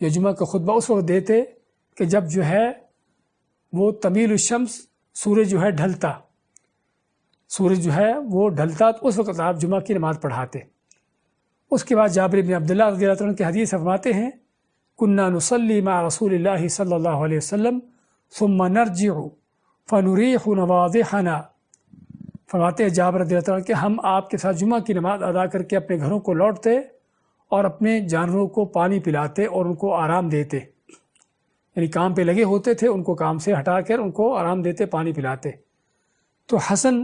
A: یا جمعہ کا خطبہ اس وقت دیتے کہ جب جو ہے وہ تمیل الشمس، سورج جو ہے ڈھلتا، سورج جو ہے وہ ڈھلتا، تو اس وقت آپ جمعہ کی نماز پڑھاتے۔ اس کے بعد جابر بن عبداللہ رضی اللہ عنہ کی حدیث فرماتے ہیں کنا نصلی مع رسول اللہ صلی اللہ علیہ وسلم ثم نرجع فنریح نواضحنا، فرماتے ہیں جابر رضی اللہ عنہ کہ ہم آپ کے ساتھ جمعہ کی نماز ادا کر کے اپنے گھروں کو لوٹتے اور اپنے جانوروں کو پانی پلاتے اور ان کو آرام دیتے، یعنی کام پہ لگے ہوتے تھے، ان کو کام سے ہٹا کر ان کو آرام دیتے، پانی پلاتے۔ تو حسن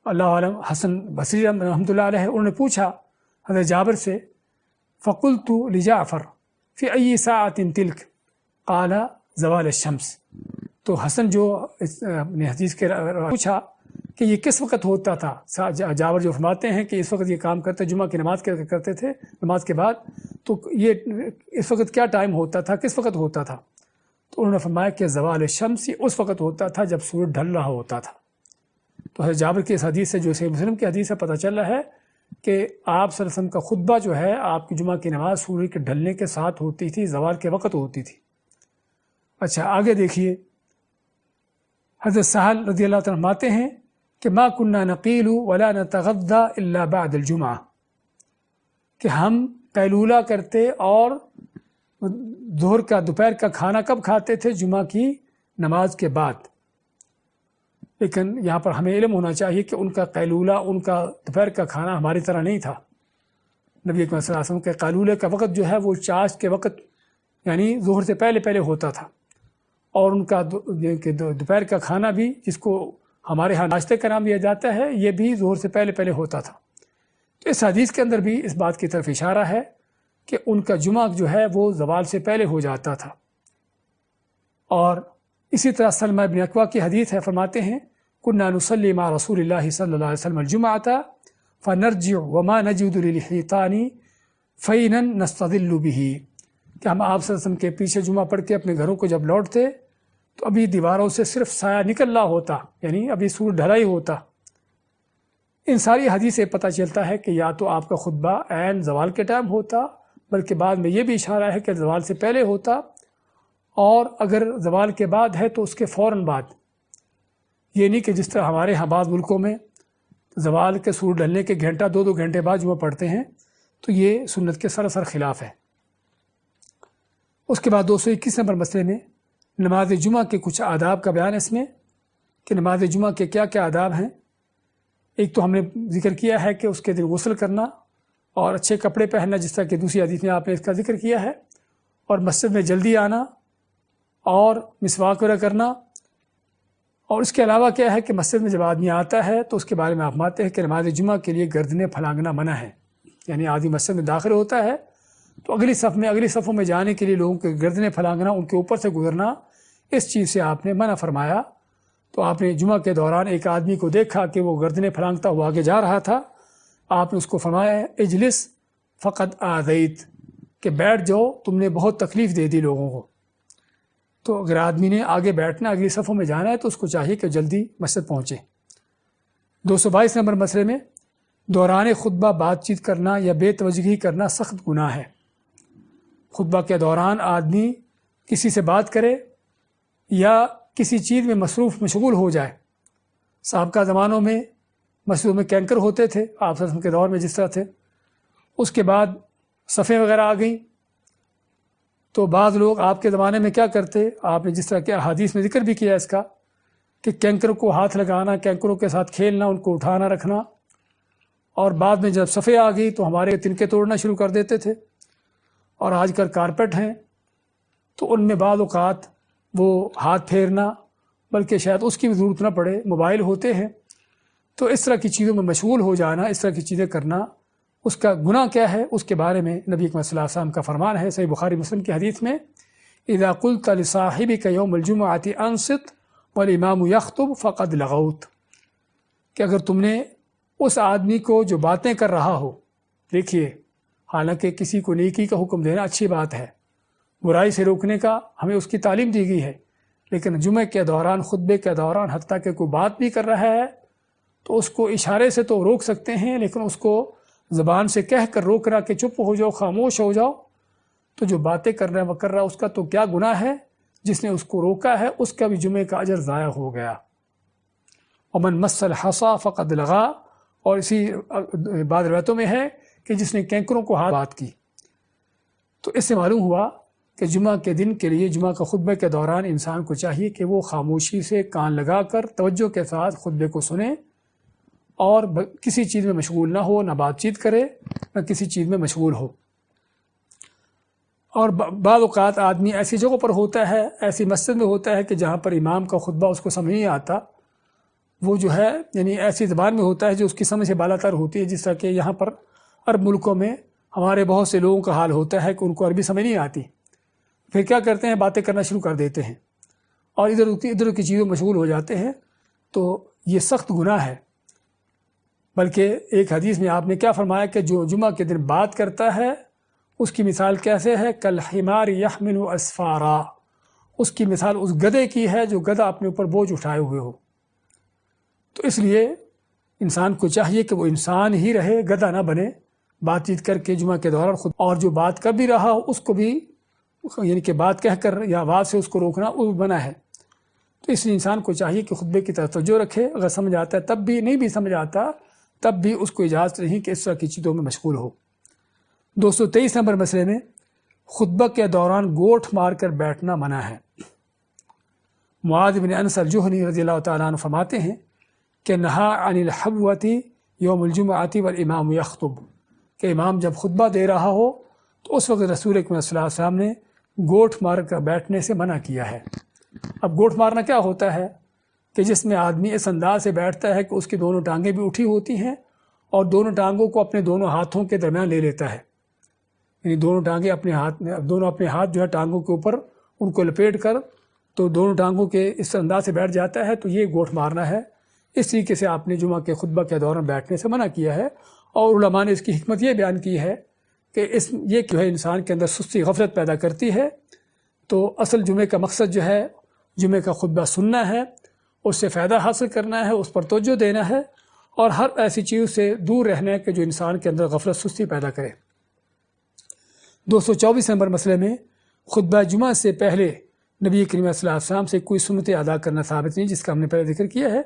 A: اللہ عالم حسن بصری رحمۃ اللہ علیہ انہوں نے پوچھا حضرت جابر سے، فقلت لجعفر فی ای ساعۃ تلک قال زوال الشمس۔ تو حسن جو نے حدیث کے پوچھا کہ یہ کس وقت ہوتا تھا، جابر جو فرماتے ہیں کہ اس وقت یہ کام کرتے، جمعہ کی نماز کرتے تھے نماز کے بعد، تو یہ اس وقت کیا ٹائم ہوتا تھا، کس وقت ہوتا تھا؟ تو انہوں نے فرمایا کہ زوال الشمس اس وقت ہوتا تھا جب سورج ڈھل رہا ہوتا تھا۔ تو حضرت جابر کی اس حدیث سے، جو صحیح مسلم کی حدیث سے پتہ چل رہا ہے کہ آپ صلی اللہ علیہ وسلم کا خطبہ جو ہے، آپ کی جمعہ کی نماز سورج کے ڈھلنے کے ساتھ ہوتی تھی، زوال کے وقت ہوتی تھی۔ اچھا آگے دیکھیے، حضرت سہل رضی اللہ عنہ فرماتے ہیں کہ ما كنا نقیل ولا نتغدى الا بعد الجمعہ، کہ ہم قیلولہ کرتے اور ظہر کا دوپہر کا کھانا کب کھاتے تھے؟ جمعہ کی نماز کے بعد۔ لیکن یہاں پر ہمیں علم ہونا چاہیے کہ ان کا قیلولہ، ان کا دوپہر کا کھانا ہماری طرح نہیں تھا۔ نبی اکرم صلی اللہ علیہ وسلم کے قیلولے کا وقت جو ہے وہ چاشت کے وقت یعنی ظہر سے پہلے پہلے ہوتا تھا، اور ان کا دوپہر کا کھانا بھی، جس کو ہمارے ہاں ناشتے کا نام دیا جاتا ہے، یہ بھی ظہر سے پہلے پہلے ہوتا تھا۔ تو اس حدیث کے اندر بھی اس بات کی طرف اشارہ ہے کہ ان کا جمعہ جو ہے وہ زوال سے پہلے ہو جاتا تھا۔ اور اسی طرح سلمہ بن اکوع کی حدیث ہے، فرماتے ہیں كنا نصلي مع رسول اللہ صلی اللہ علیہ وسلم الجمعة فنرجع وما نجد للحيطان فينا نستظل به، کہ ہم آپ صلی اللہ علیہ وسلم کے پیچھے جمعہ پڑھ کے اپنے گھروں کو جب لوٹتے تو ابھی دیواروں سے صرف سایہ نکل رہا ہوتا، یعنی ابھی سورج ڈھلا ہی ہوتا۔ ان ساری حدیث سے پتہ چلتا ہے کہ یا تو آپ کا خطبہ عین زوال کے ٹائم ہوتا، بلکہ بعد میں یہ بھی اشارہ ہے کہ زوال سے پہلے ہوتا، اور اگر زوال کے بعد ہے تو اس کے فوراً بعد۔ یہ نہیں کہ جس طرح ہمارے ہاں بعض ملکوں میں زوال کے سورج ڈھلنے کے گھنٹہ 2 گھنٹے بعد جمعہ پڑھتے ہیں، تو یہ سنت کے سراسر خلاف ہے۔ اس کے بعد 221 نمبر مسئلے میں نماز جمعہ کے کچھ آداب کا بیان ہے اس میں، کہ نماز جمعہ کے کیا کیا آداب ہیں۔ ایک تو ہم نے ذکر کیا ہے کہ اس کے دن غسل کرنا اور اچھے کپڑے پہننا، جس طرح کہ دوسری حدیث میں آپ نے اس کا ذکر کیا ہے، اور مسجد میں جلدی آنا اور مسواک وغیرہ کرنا۔ اور اس کے علاوہ کیا ہے کہ مسجد میں جب آدمی آتا ہے تو اس کے بارے میں آپ مانتے ہیں کہ نماز جمعہ کے لیے گردنیں پھلانگنا منع ہے، یعنی آدمی مسجد میں داخل ہوتا ہے تو اگلی صفوں میں جانے کے لیے لوگوں کے گردنیں پھلانگنا، ان کے اوپر سے گزرنا، اس چیز سے آپ نے منع فرمایا۔ تو آپ نے جمعہ کے دوران ایک آدمی کو دیکھا کہ وہ گردنیں پھلانگتا ہوا آگے جا رہا تھا، آپ نے اس کو فرمایا اجلس فقد آذیت، کہ بیٹھ جاؤ، تم نے بہت تکلیف دے دی لوگوں کو۔ تو اگر آدمی نے آگے بیٹھنا، اگلی صفوں میں جانا ہے، تو اس کو چاہیے کہ جلدی مسجد پہنچے۔ 222 نمبر مسئلے میں دوران خطبہ بات چیت کرنا یا بے توجہی کرنا سخت گناہ ہے۔ خطبہ کے دوران آدمی کسی سے بات کرے یا کسی چیز میں مشغول ہو جائے۔ سابقہ زمانوں میں مسجدوں میں کینکر ہوتے تھے، آپ صلی اللہ علیہ وسلم کے دور میں جس طرح تھے۔ اس کے بعد صفیں وغیرہ آ گئیں، تو بعض لوگ آپ کے زمانے میں کیا کرتے، آپ نے جس طرح کے احادیث میں ذکر بھی کیا اس کا، کہ کینکر کو ہاتھ لگانا، کینکروں کے ساتھ کھیلنا، ان کو اٹھانا رکھنا، اور بعد میں جب صفیں آ گئی تو ہمارے تنکے توڑنا شروع کر دیتے تھے۔ اور آج کل کارپیٹ ہیں تو ان میں بعض اوقات وہ ہاتھ پھیرنا، بلکہ شاید اس کی بھی ضرورت نہ پڑے، موبائل ہوتے ہیں، تو اس طرح کی چیزوں میں مشغول ہو جانا، اس طرح کی چیزیں کرنا، اس کا گناہ کیا ہے، اس کے بارے میں نبی اکرم صلی اللہ علیہ وسلم کا فرمان ہے صحیح بخاری مسلم کی حدیث میں، اذا قلت لصاحبك يوم الجمعة انصت والامام يخطب فقد لغوت، کہ اگر تم نے اس آدمی کو جو باتیں کر رہا ہو، دیکھیے حالانکہ کسی کو نیکی کا حکم دینا اچھی بات ہے، برائی سے روکنے کا ہمیں اس کی تعلیم دی گئی ہے، لیکن جمعے کے دوران، خطبے کے دوران حتیٰ کہ کوئی بات بھی کر رہا ہے تو اس کو اشارے سے تو روک سکتے ہیں، لیکن اس کو زبان سے کہہ کر روکنا کہ چپ ہو جاؤ، خاموش ہو جاؤ، تو جو باتیں کر رہا ہے وہ کر رہا ہے، اس کا تو کیا گناہ ہے، جس نے اس کو روکا ہے اس کا بھی جمعے کا اجر ضائع ہو گیا۔ ومن مس الحصى فقد لغا، اور اسی بعض روایتوں میں ہے کہ جس نے کینکروں کو ہاتھ بات کی۔ تو اس سے معلوم ہوا کہ جمعہ کے دن کے لیے، جمعہ کا خطبے کے دوران انسان کو چاہیے کہ وہ خاموشی سے کان لگا کر توجہ کے ساتھ خطبے کو سنے، اور کسی چیز میں مشغول نہ ہو، نہ بات چیت کرے، نہ کسی چیز میں مشغول ہو۔ اور بعض اوقات آدمی ایسی جگہوں پر ہوتا ہے، ایسی مسجد میں ہوتا ہے کہ جہاں پر امام کا خطبہ اس کو سمجھ نہیں آتا، وہ جو ہے یعنی ایسی زبان میں ہوتا ہے جو اس کی سمجھ سے بالا تر ہوتی ہے، جس طرح کہ یہاں پر عرب ملکوں میں ہمارے بہت سے لوگوں کا حال ہوتا ہے کہ ان کو عربی سمجھ نہیں آتی، پھر کیا کرتے ہیں، باتیں کرنا شروع کر دیتے ہیں اور ادھر کی چیزوں میں مشغول ہو جاتے ہیں، تو یہ سخت گناہ ہے۔ بلکہ ایک حدیث میں آپ نے کیا فرمایا کہ جو جمعہ کے دن بات کرتا ہے اس کی مثال کیسے ہے، کالحمار یحمل اسفارا، اس کی مثال اس گدھے کی ہے جو گدھا اپنے اوپر بوجھ اٹھائے ہوئے ہو۔ تو اس لیے انسان کو چاہیے کہ وہ انسان ہی رہے، گدھا نہ بنے، بات چیت کر کے جمعہ کے دوران خود، اور جو بات کر بھی رہا ہو اس کو بھی یعنی کہ بات کہہ کر یا آواز سے اس کو روکنا وہ بھی منع ہے۔ تو اس لیے انسان کو چاہیے کہ خطبے کی طرف توجہ رکھے، اگر سمجھ آتا ہے تب بھی، نہیں بھی سمجھ آتا تب بھی اس کو اجازت نہیں کہ اس طرح کی چیزوں میں مشغول ہو۔ 223 نمبر مسئلے میں خطبہ کے دوران گوٹھ مار کر بیٹھنا منع ہے۔ معاذ بن انس الجہنی رضی اللہ تعالیٰ عنہ فرماتے ہیں کہ نہا عن الحبوۃ یوم الجمعۃ والامام یخطب، کہ امام جب خطبہ دے رہا ہو تو اس وقت رسول اکرم صلی اللہ علیہ وسلم نے گوٹھ مار کر بیٹھنے سے منع کیا ہے۔ اب گوٹھ مارنا کیا ہوتا ہے کہ جس میں آدمی اس انداز سے بیٹھتا ہے کہ اس کی دونوں ٹانگیں بھی اٹھی ہوتی ہیں اور دونوں ٹانگوں کو اپنے دونوں ہاتھوں کے درمیان لے لیتا ہے، یعنی دونوں ٹانگیں اپنے ہاتھ میں، دونوں اپنے ہاتھ جو ہے ٹانگوں کے اوپر ان کو لپیٹ کر تو دونوں ٹانگوں کے اس انداز سے بیٹھ جاتا ہے، تو یہ گوٹھ مارنا ہے۔ اس طریقے سے آپ نے جمعہ کے خطبہ کے دوران بیٹھنے سے منع کیا ہے، اور علماء نے اس کی حکمت یہ بیان کی ہے کہ یہ جو ہے انسان کے اندر سستی غفلت پیدا کرتی ہے۔ تو اصل جمعے کا مقصد جو ہے جمعے کا خطبہ سننا ہے، اس سے فائدہ حاصل کرنا ہے، اس پر توجہ دینا ہے، اور ہر ایسی چیز سے دور رہنا ہے کہ جو انسان کے اندر غفلت سستی پیدا کرے۔ 224 نمبر مسئلے میں خطبہ جمعہ سے پہلے نبی کریم صلی اللہ علیہ وسلم سے کوئی سنت ادا کرنا ثابت نہیں، جس کا ہم نے پہلے ذکر کیا ہے،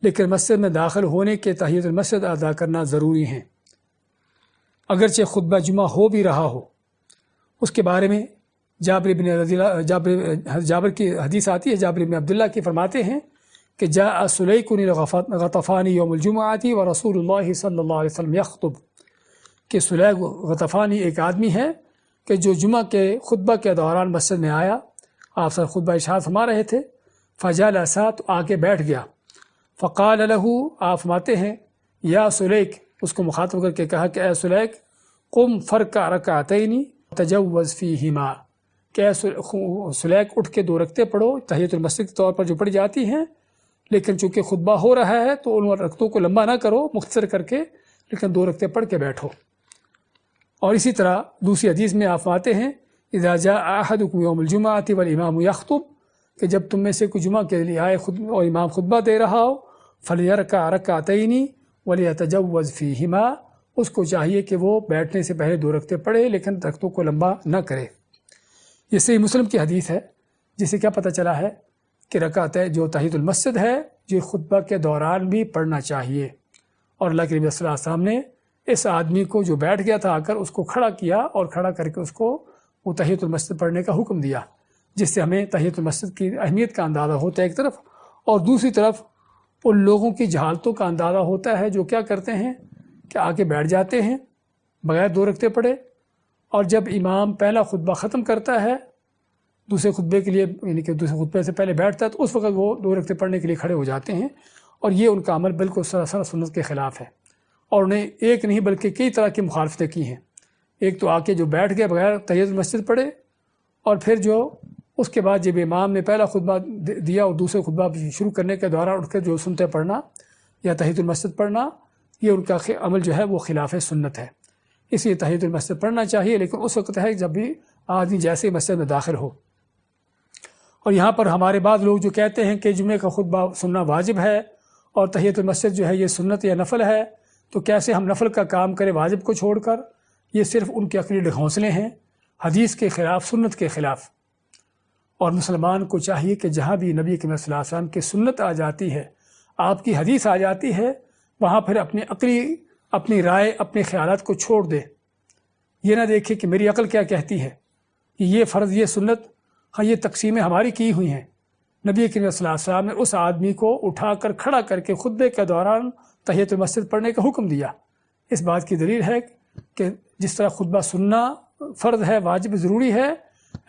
A: لیکن مسجد میں داخل ہونے کے تحیۃ المسجد ادا کرنا ضروری ہیں، اگرچہ خطبہ جمعہ ہو بھی رہا ہو۔ اس کے بارے میں جابر کی حدیث آتی ہے، جابر بن عبداللہ کی فرماتے ہیں کہ جاء سلیک الغطفانی یوم الجمعۃ ورسول اللہ صلی اللہ علیہ وسلم یخطب، کہ سلیک غطفانی ایک آدمی ہے کہ جو جمعہ کے خطبہ کے دوران مسجد میں آیا، آپ سر خطبہ ارشاد فرما رہے تھے، فجلس، تو آ کے بیٹھ گیا، فقال له، آپ فرماتے ہیں یا سلیک، اس کو مخاطب کر کے کہا کہ اے سلیک، قم فرکع رکعتین تجوز فیہما، کہ اے سلیک اٹھ کے 2 رکعتیں پڑھو، تحیۃ المسجد کے طور پر جو پڑھی جاتی ہیں، لیکن چونکہ خطبہ ہو رہا ہے تو ان رکعتوں کو لمبا نہ کرو، مختصر کر کے، لیکن 2 رکعتیں پڑھ کے بیٹھو۔ اور اسی طرح دوسری حدیث میں آپ آتے ہیں اذا جاء احدکم یوم الجمعۃ والامام یخطب، کہ جب تم میں سے کوئی جمعہ کے لیے آئے اور امام خطبہ دے رہا ہو، فلیرکع رکعتین ولیتجوز فیہما، اس کو چاہیے کہ وہ بیٹھنے سے پہلے 2 رکعتیں پڑھے لیکن رکعتوں کو لمبا نہ کرے۔ یہ صحیح مسلم کی حدیث ہے، جس سے کیا پتہ چلا ہے کہ رکعت جو تحیۃ المسجد ہے یہ خطبہ کے دوران بھی پڑھنا چاہیے، اور اللہ کے نبی صلی اللہ علیہ وسلم نے اس آدمی کو جو بیٹھ گیا تھا آ کر اس کو کھڑا کیا، اور کھڑا کر کے اس کو وہ تحیۃ المسجد پڑھنے کا حکم دیا، جس سے ہمیں تحیۃ المسجد کی اہمیت کا اندازہ ہوتا ہے ایک طرف، اور دوسری طرف ان لوگوں کی جہالتوں کا اندازہ ہوتا ہے جو کیا کرتے ہیں کہ آ کے بیٹھ جاتے ہیں بغیر 2 رکعتیں پڑھے، اور جب امام پہلا خطبہ ختم کرتا ہے دوسرے خطبے کے لیے، یعنی کہ دوسرے خطبے سے پہلے بیٹھتا ہے، تو اس وقت وہ 2 رکعتیں پڑھنے کے لیے کھڑے ہو جاتے ہیں، اور یہ ان کا عمل بالکل سراسر سنت کے خلاف ہے، اور انہیں ایک نہیں بلکہ کئی طرح کی مخالفتیں کی ہیں۔ ایک تو آ کے جو بیٹھ گئے بغیر تحیۃ المسجد پڑھے، اور پھر جو اس کے بعد جب امام نے پہلا خطبہ دیا اور دوسرے خطبہ شروع کرنے کے دوران اٹھ کے جو سنتے پڑھنا یا تحیۃ المسجد پڑھنا، یہ ان کا عمل جو ہے وہ خلاف سنت ہے۔ اس لیے تحیۃ المسجد پڑھنا چاہیے، لیکن اس وقت ہے جب بھی آدمی جیسے ہی مسجد میں داخل ہو۔ اور یہاں پر ہمارے بعض لوگ جو کہتے ہیں کہ جمعے کا خطبہ سننا واجب ہے اور تحیۃ المسجد جو ہے یہ سنت یا نفل ہے، تو کیسے ہم نفل کا کام کریں واجب کو چھوڑ کر؟ یہ صرف ان کے عقلی ڈھونسلے ہیں، حدیث کے خلاف، سنت کے خلاف۔ اور مسلمان کو چاہیے کہ جہاں بھی نبی کریم صلی اللہ علیہ وسلم کی سنت آ جاتی ہے، آپ کی حدیث آ جاتی ہے، وہاں پھر اپنی رائے، اپنے خیالات کو چھوڑ دے۔ یہ نہ دیکھے کہ میری عقل کیا کہتی ہے، کہ یہ فرض، یہ سنت، ہاں یہ تقسیمیں ہماری کی ہوئی ہیں۔ نبی کریم صلی اللہ علیہ وسلم نے اس آدمی کو اٹھا کر کھڑا کر کے خطبے کے دوران تحیۃ المسجد پڑھنے کا حکم دیا۔ اس بات کی دلیل ہے کہ جس طرح خطبہ سننا فرض ہے، واجب ضروری ہے،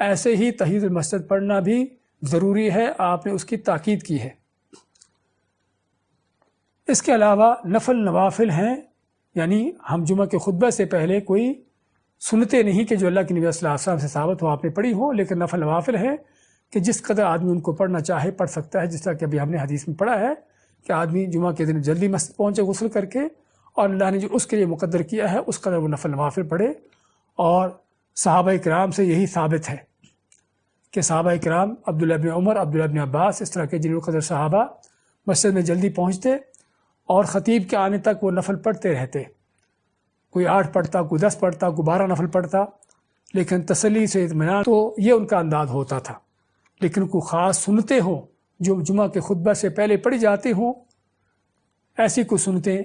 A: ایسے ہی تحیۃ المسجد پڑھنا بھی ضروری ہے، آپ نے اس کی تاکید کی ہے۔ اس کے علاوہ نفل نوافل ہیں، یعنی ہم جمعہ کے خطبہ سے پہلے کوئی سنتے نہیں کہ جو اللہ کے نبی صلی اللہ علیہ وسلم سے ثابت ہو آپ نے پڑھی ہو، لیکن نفل نوافل ہیں کہ جس قدر آدمی ان کو پڑھنا چاہے پڑھ سکتا ہے، جس طرح کہ ابھی ہم نے حدیث میں پڑھا ہے کہ آدمی جمعہ کے دن جلدی مسجد پہنچے غسل کر کے، اور اللہ نے جو اس کے لیے مقدر کیا ہے اس قدر وہ نفل نوافل پڑھے۔ اور صحابہ کرام سے یہی ثابت ہے کہ صحابہ کرام عبداللہ بن عمر، عبداللہ بن عباس، اس طرح کے جن قدر صحابہ مسجد میں جلدی پہنچتے اور خطیب کے آنے تک وہ نفل پڑھتے رہتے، کوئی 8 پڑھتا، کوئی 10 پڑھتا، کوئی 12 نفل پڑھتا، لیکن تسلی سے اطمینان، تو یہ ان کا انداز ہوتا تھا۔ لیکن کوئی خاص سنتے ہوں جو جمعہ کے خطبہ سے پہلے پڑھی جاتی ہوں، ایسی کوئی سنتیں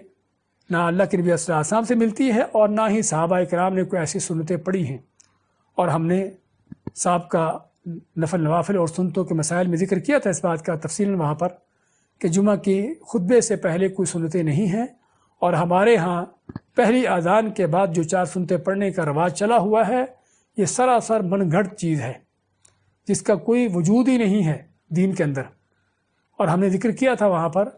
A: نہ اللہ کے نبی صلی اللہ علیہ وسلم سے ملتی ہے اور نہ ہی صحابہ کرام نے کوئی ایسی سنتیں پڑھی ہیں۔ اور ہم نے سابقہ نفل نوافل اور سنتوں کے مسائل میں ذکر کیا تھا اس بات کا تفصیل وہاں پر کہ جمعہ کی خطبے سے پہلے کوئی سنتیں نہیں ہیں، اور ہمارے ہاں پہلی اذان کے بعد جو 4 سنتیں پڑھنے کا رواج چلا ہوا ہے، یہ سراسر من گھڑت چیز ہے جس کا کوئی وجود ہی نہیں ہے دین کے اندر۔ اور ہم نے ذکر کیا تھا وہاں پر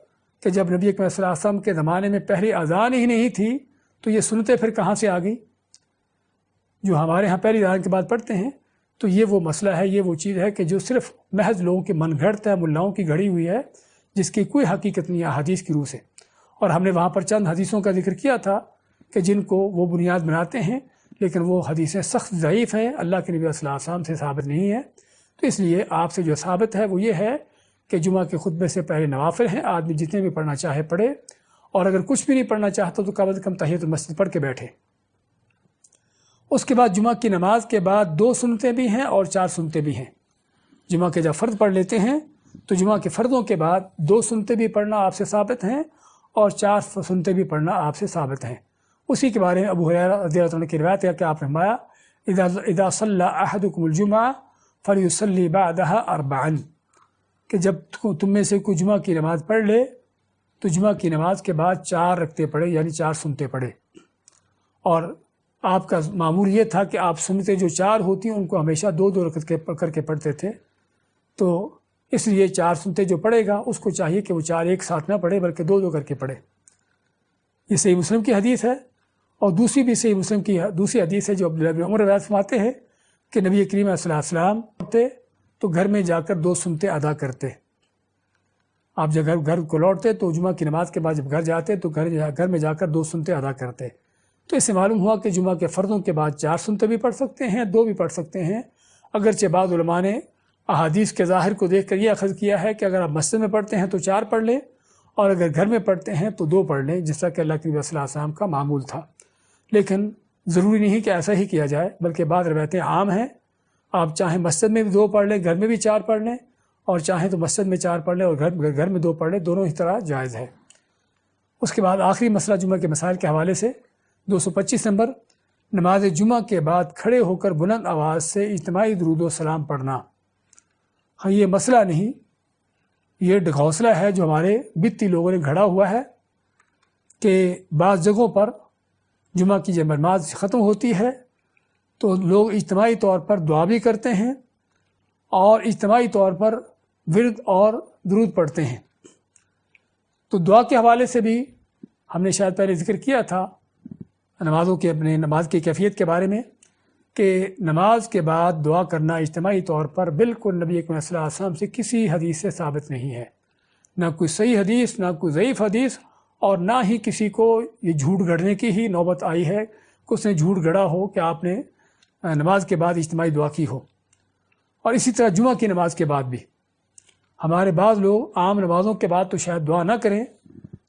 A: کہ جب نبی اکرم صلی اللہ علیہ وسلم کے زمانے میں پہلی اذان ہی نہیں تھی تو یہ سنتیں پھر کہاں سے آ گئی جو ہمارے ہاں پہلی اذان کے بعد پڑھتے ہیں؟ تو یہ وہ مسئلہ ہے، یہ وہ چیز ہے کہ جو صرف محض لوگوں کی من گھڑت ہے، ملاؤں کی گھڑی ہوئی ہے، جس کی کوئی حقیقت نہیں ہے حدیث کی روح سے۔ اور ہم نے وہاں پر چند حدیثوں کا ذکر کیا تھا کہ جن کو وہ بنیاد بناتے ہیں، لیکن وہ حدیثیں سخت ضعیف ہیں، اللہ کے نبی صلی اللہ علیہ وسلم سے ثابت نہیں ہے۔ تو اس لیے آپ سے جو ثابت ہے وہ یہ ہے کہ جمعہ کے خطبے سے پہلے نوافل ہیں، آدمی جتنے بھی پڑھنا چاہے پڑھے، اور اگر کچھ بھی نہیں پڑھنا چاہتا تو کم از کم تحیۃ المسجد پڑھ کے بیٹھے۔ اس کے بعد جمعہ کی نماز کے بعد 2 سنتیں بھی ہیں اور 4 سنتیں بھی ہیں۔ جمعہ کے جب فرض پڑھ لیتے ہیں تو جمعہ کے فرضوں کے بعد 2 سنتیں بھی پڑھنا آپ سے ثابت ہیں اور 4 سنتیں بھی پڑھنا آپ سے ثابت ہیں۔ اسی کے بارے میں ابو ہریرہ رضی اللہ عنہ کی روایت ہے کہ آپ نے فرمایا اذا صلی احدکم الجمعہ فلیصلی بعدها 4، کہ جب تم میں سے کوئی جمعہ کی نماز پڑھ لے تو جمعہ کی نماز کے بعد 4 رکعتیں پڑھے، یعنی 4 سنتیں پڑھے۔ اور آپ کا معمول یہ تھا کہ آپ سنتیں جو 4 ہوتی ہیں ان کو ہمیشہ 2 رکعت کر کے پڑھتے تھے، تو اس لیے 4 سنتیں جو پڑھے گا اس کو چاہیے کہ وہ 4 ایک ساتھ نہ پڑھے بلکہ 2 کر کے پڑھے۔ یہ صحیح مسلم کی حدیث ہے، اور دوسری بھی صحیح مسلم کی دوسری حدیث ہے جو عبداللہ بن عمر روایت فرماتے ہیں کہ نبی کریم صلی اللہ علیہ وسلم ہوتے تو گھر میں جا کر 2 سنتیں ادا کرتے۔ آپ جب گھر کو لوٹتے تو جمعہ کی نماز کے بعد جب گھر جاتے تو گھر میں جا کر 2 سنتیں ادا کرتے۔ تو اس سے معلوم ہوا کہ جمعہ کے فرضوں کے بعد 4 سنتیں بھی پڑھ سکتے ہیں، 2 بھی پڑھ سکتے ہیں۔ اگرچہ بعض علماء نے احادیث کے ظاہر کو دیکھ کر یہ اخذ کیا ہے کہ اگر آپ مسجد میں پڑھتے ہیں تو 4 پڑھ لیں، اور اگر گھر میں پڑھتے ہیں تو 2 پڑھ لیں، جس طرح کہ اللہ کے نبی صلی اللہ علیہ وسلم کا معمول تھا۔ لیکن ضروری نہیں کہ ایسا ہی کیا جائے، بلکہ بعض روایتیں عام ہیں، آپ چاہیں مسجد میں بھی 2 پڑھ لیں، گھر میں بھی 4 پڑھ لیں، اور چاہیں تو مسجد میں 4 پڑھ لیں اور گھر میں 2 پڑھ لیں، دونوں ہی طرح جائز ہے۔ اس کے بعد آخری مسئلہ جمعہ کے مسائل کے حوالے سے 225 نمبر، نماز جمعہ کے بعد کھڑے ہو کر بلند آواز سے اجتماعی درود و سلام پڑھنا۔ ہاں، یہ مسئلہ نہیں، یہ ڈھکوسلا ہے جو ہمارے بدتی لوگوں نے گھڑا ہوا ہے کہ بعض جگہوں پر جمعہ کی جب نماز ختم ہوتی ہے تو لوگ اجتماعی طور پر دعا بھی کرتے ہیں اور اجتماعی طور پر ورد اور درود پڑھتے ہیں۔ تو دعا کے حوالے سے بھی ہم نے شاید پہلے ذکر کیا تھا اپنے نماز کی کیفیت کے بارے میں کہ نماز کے بعد دعا کرنا اجتماعی طور پر بالکل نبی اکرم صلی اللہ علیہ وسلم سے کسی حدیث سے ثابت نہیں ہے، نہ کوئی صحیح حدیث، نہ کوئی ضعیف حدیث، اور نہ ہی کسی کو یہ جھوٹ گڑھنے کی ہی نوبت آئی ہے کہ اس نے جھوٹ گڑھا ہو کہ آپ نے نماز کے بعد اجتماعی دعا کی ہو۔ اور اسی طرح جمعہ کی نماز کے بعد بھی ہمارے بعض لوگ عام نمازوں کے بعد تو شاید دعا نہ کریں،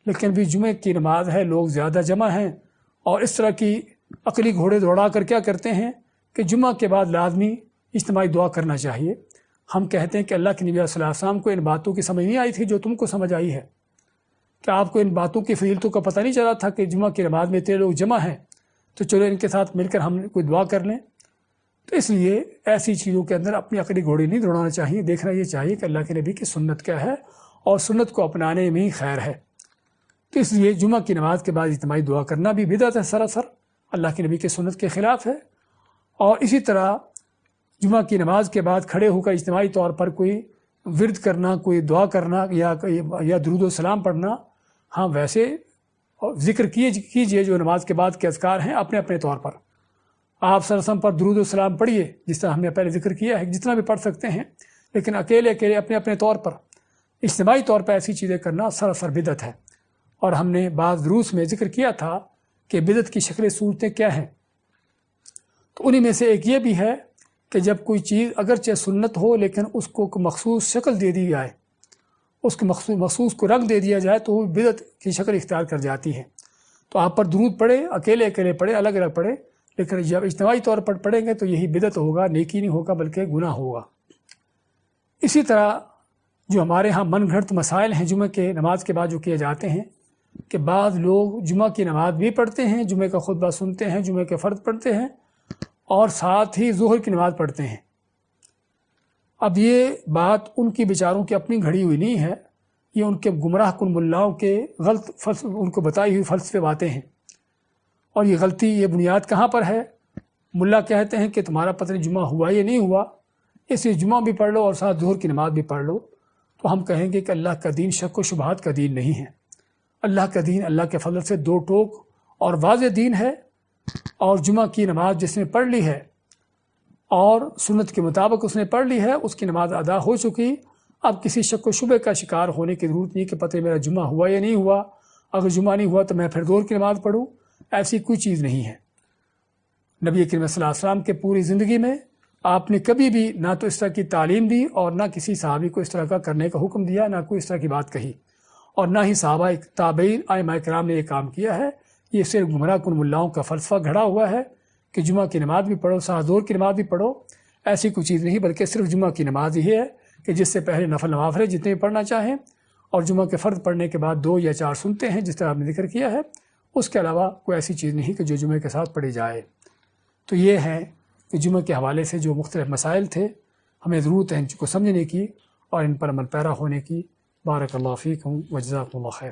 A: لیکن بھی جمعہ کی نماز ہے، لوگ زیادہ جمع ہیں، اور اس طرح کی عقلی گھوڑے دوڑا کر کیا کرتے ہیں کہ جمعہ کے بعد لازمی اجتماعی دعا کرنا چاہیے۔ ہم کہتے ہیں کہ اللہ کے نبی صلی اللہ علیہ وسلم کو ان باتوں کی سمجھ نہیں آئی تھی جو تم کو سمجھ آئی ہے، کہ آپ کو ان باتوں کی فضیلتوں کا پتہ نہیں چلا تھا کہ جمعہ کی نماز میں اتنے لوگ جمع ہیں تو چلو ان کے ساتھ مل کر ہم کوئی دعا کر لیں۔ تو اس لیے ایسی چیزوں کے اندر اپنی عقلی گھوڑی نہیں دوڑانا چاہیے، دیکھنا یہ چاہیے کہ اللہ کے نبی کی سنت کیا ہے، اور سنت کو اپنانے میں ہی خیر ہے۔ تو اس لیے جمعہ کی نماز کے بعد اجتماعی دعا کرنا بھی بدعت ہے، سراسر اللہ کے نبی کی سنت کے خلاف ہے۔ اور اسی طرح جمعہ کی نماز کے بعد کھڑے ہو کر اجتماعی طور پر کوئی ورد کرنا، کوئی دعا کرنا یا درود و سلام پڑھنا، ہاں ویسے ذکر کیجئے جو نماز کے بعد کے اذکار ہیں اپنے اپنے طور پر۔ آپ صلی اللہ علیہ وسلم پر درود و سلام پڑھیے جس طرح ہم نے پہلے ذکر کیا ہے، جتنا بھی پڑھ سکتے ہیں، لیکن اکیلے اپنے اپنے طور پر اجتماعی طور پر ایسی چیزیں کرنا سراسر بدعت ہے۔ اور ہم نے بعض دروس میں ذکر کیا تھا کہ بدعت کی شکلیں صورتیں کیا ہیں، تو انہی میں سے ایک یہ بھی ہے کہ جب کوئی چیز اگرچہ سنت ہو لیکن اس کو مخصوص شکل دے دی جائے، اس کے مخصوص کو رنگ دے دیا جائے تو وہ بدعت کی شکل اختیار کر جاتی ہے۔ تو آپ پر درود پڑھے، اکیلے پڑھے، الگ الگ پڑھے، لیکن جب اجتماعی طور پر پڑھیں گے تو یہی بدعت ہوگا، نیکی نہیں ہوگا بلکہ گناہ ہوگا۔ اسی طرح جو ہمارے ہاں من گھڑت مسائل ہیں جمعہ کے نماز کے بعد جو کیے جاتے ہیں کہ بعض لوگ جمعہ کی نماز بھی پڑھتے ہیں، جمعہ کا خطبہ سنتے ہیں، جمعہ کے فرض پڑھتے ہیں اور ساتھ ہی ظہر کی نماز پڑھتے ہیں۔ اب یہ بات ان کی بیچاروں کی اپنی گھڑی ہوئی نہیں ہے، یہ ان کے گمراہ کن ملاؤں کے غلط ان کو بتائی ہوئی فلسفے باتیں ہیں۔ اور یہ غلطی، یہ بنیاد کہاں پر ہے؟ ملا کہتے ہیں کہ تمہارا پتہ نہیں جمعہ ہوا یا نہیں ہوا، اس لیے جمعہ بھی پڑھ لو اور ساتھ ظہر کی نماز بھی پڑھ لو۔ تو ہم کہیں گے کہ اللہ کا دین شک و شبہات کا دین نہیں ہے۔ اللہ کا دین اللہ کے فضل سے دو ٹوک اور واضح دین ہے، اور جمعہ کی نماز جس نے پڑھ لی ہے اور سنت کے مطابق اس نے پڑھ لی ہے، اس کی نماز ادا ہو چکی۔ اب کسی شک و شبہ کا شکار ہونے کی ضرورت نہیں کہ پتہ میرا جمعہ ہوا یا نہیں ہوا، اگر جمعہ نہیں ہوا تو میں پھر ظہر کی نماز پڑھوں، ایسی کوئی چیز نہیں ہے۔ نبی کریم صلی اللہ علیہ وسلم کے پوری زندگی میں آپ نے کبھی بھی نہ تو اس طرح کی تعلیم دی اور نہ کسی صحابی کو اس طرح کا کرنے کا حکم دیا، نہ کوئی اس طرح کی بات کہی، اور نہ ہی صحابہ تابعین ائمہ کرام نے یہ کام کیا ہے۔ یہ صرف گمراہ کن ملاؤں کا فلسفہ گھڑا ہوا ہے کہ جمعہ کی نماز بھی پڑھو، ساتھ ظہر کی نماز بھی پڑھو، ایسی کوئی چیز نہیں، بلکہ صرف جمعہ کی نماز ہی ہے کہ جس سے پہلے نفل نوافل جتنے بھی پڑھنا چاہیں، اور جمعہ کے فرض پڑھنے کے بعد 2 یا 4 سنتے ہیں جس طرح آپ نے ذکر کیا ہے، اس کے علاوہ کوئی ایسی چیز نہیں کہ جو جمعے کے ساتھ پڑھی جائے۔ تو یہ ہے کہ جمعہ کے حوالے سے جو مختلف مسائل تھے، ہمیں ضرورت ہے ان کو سمجھنے کی اور ان پر عمل پیرا ہونے کی۔ بارک اللہ فیکم و جزاکم اللہ خیر۔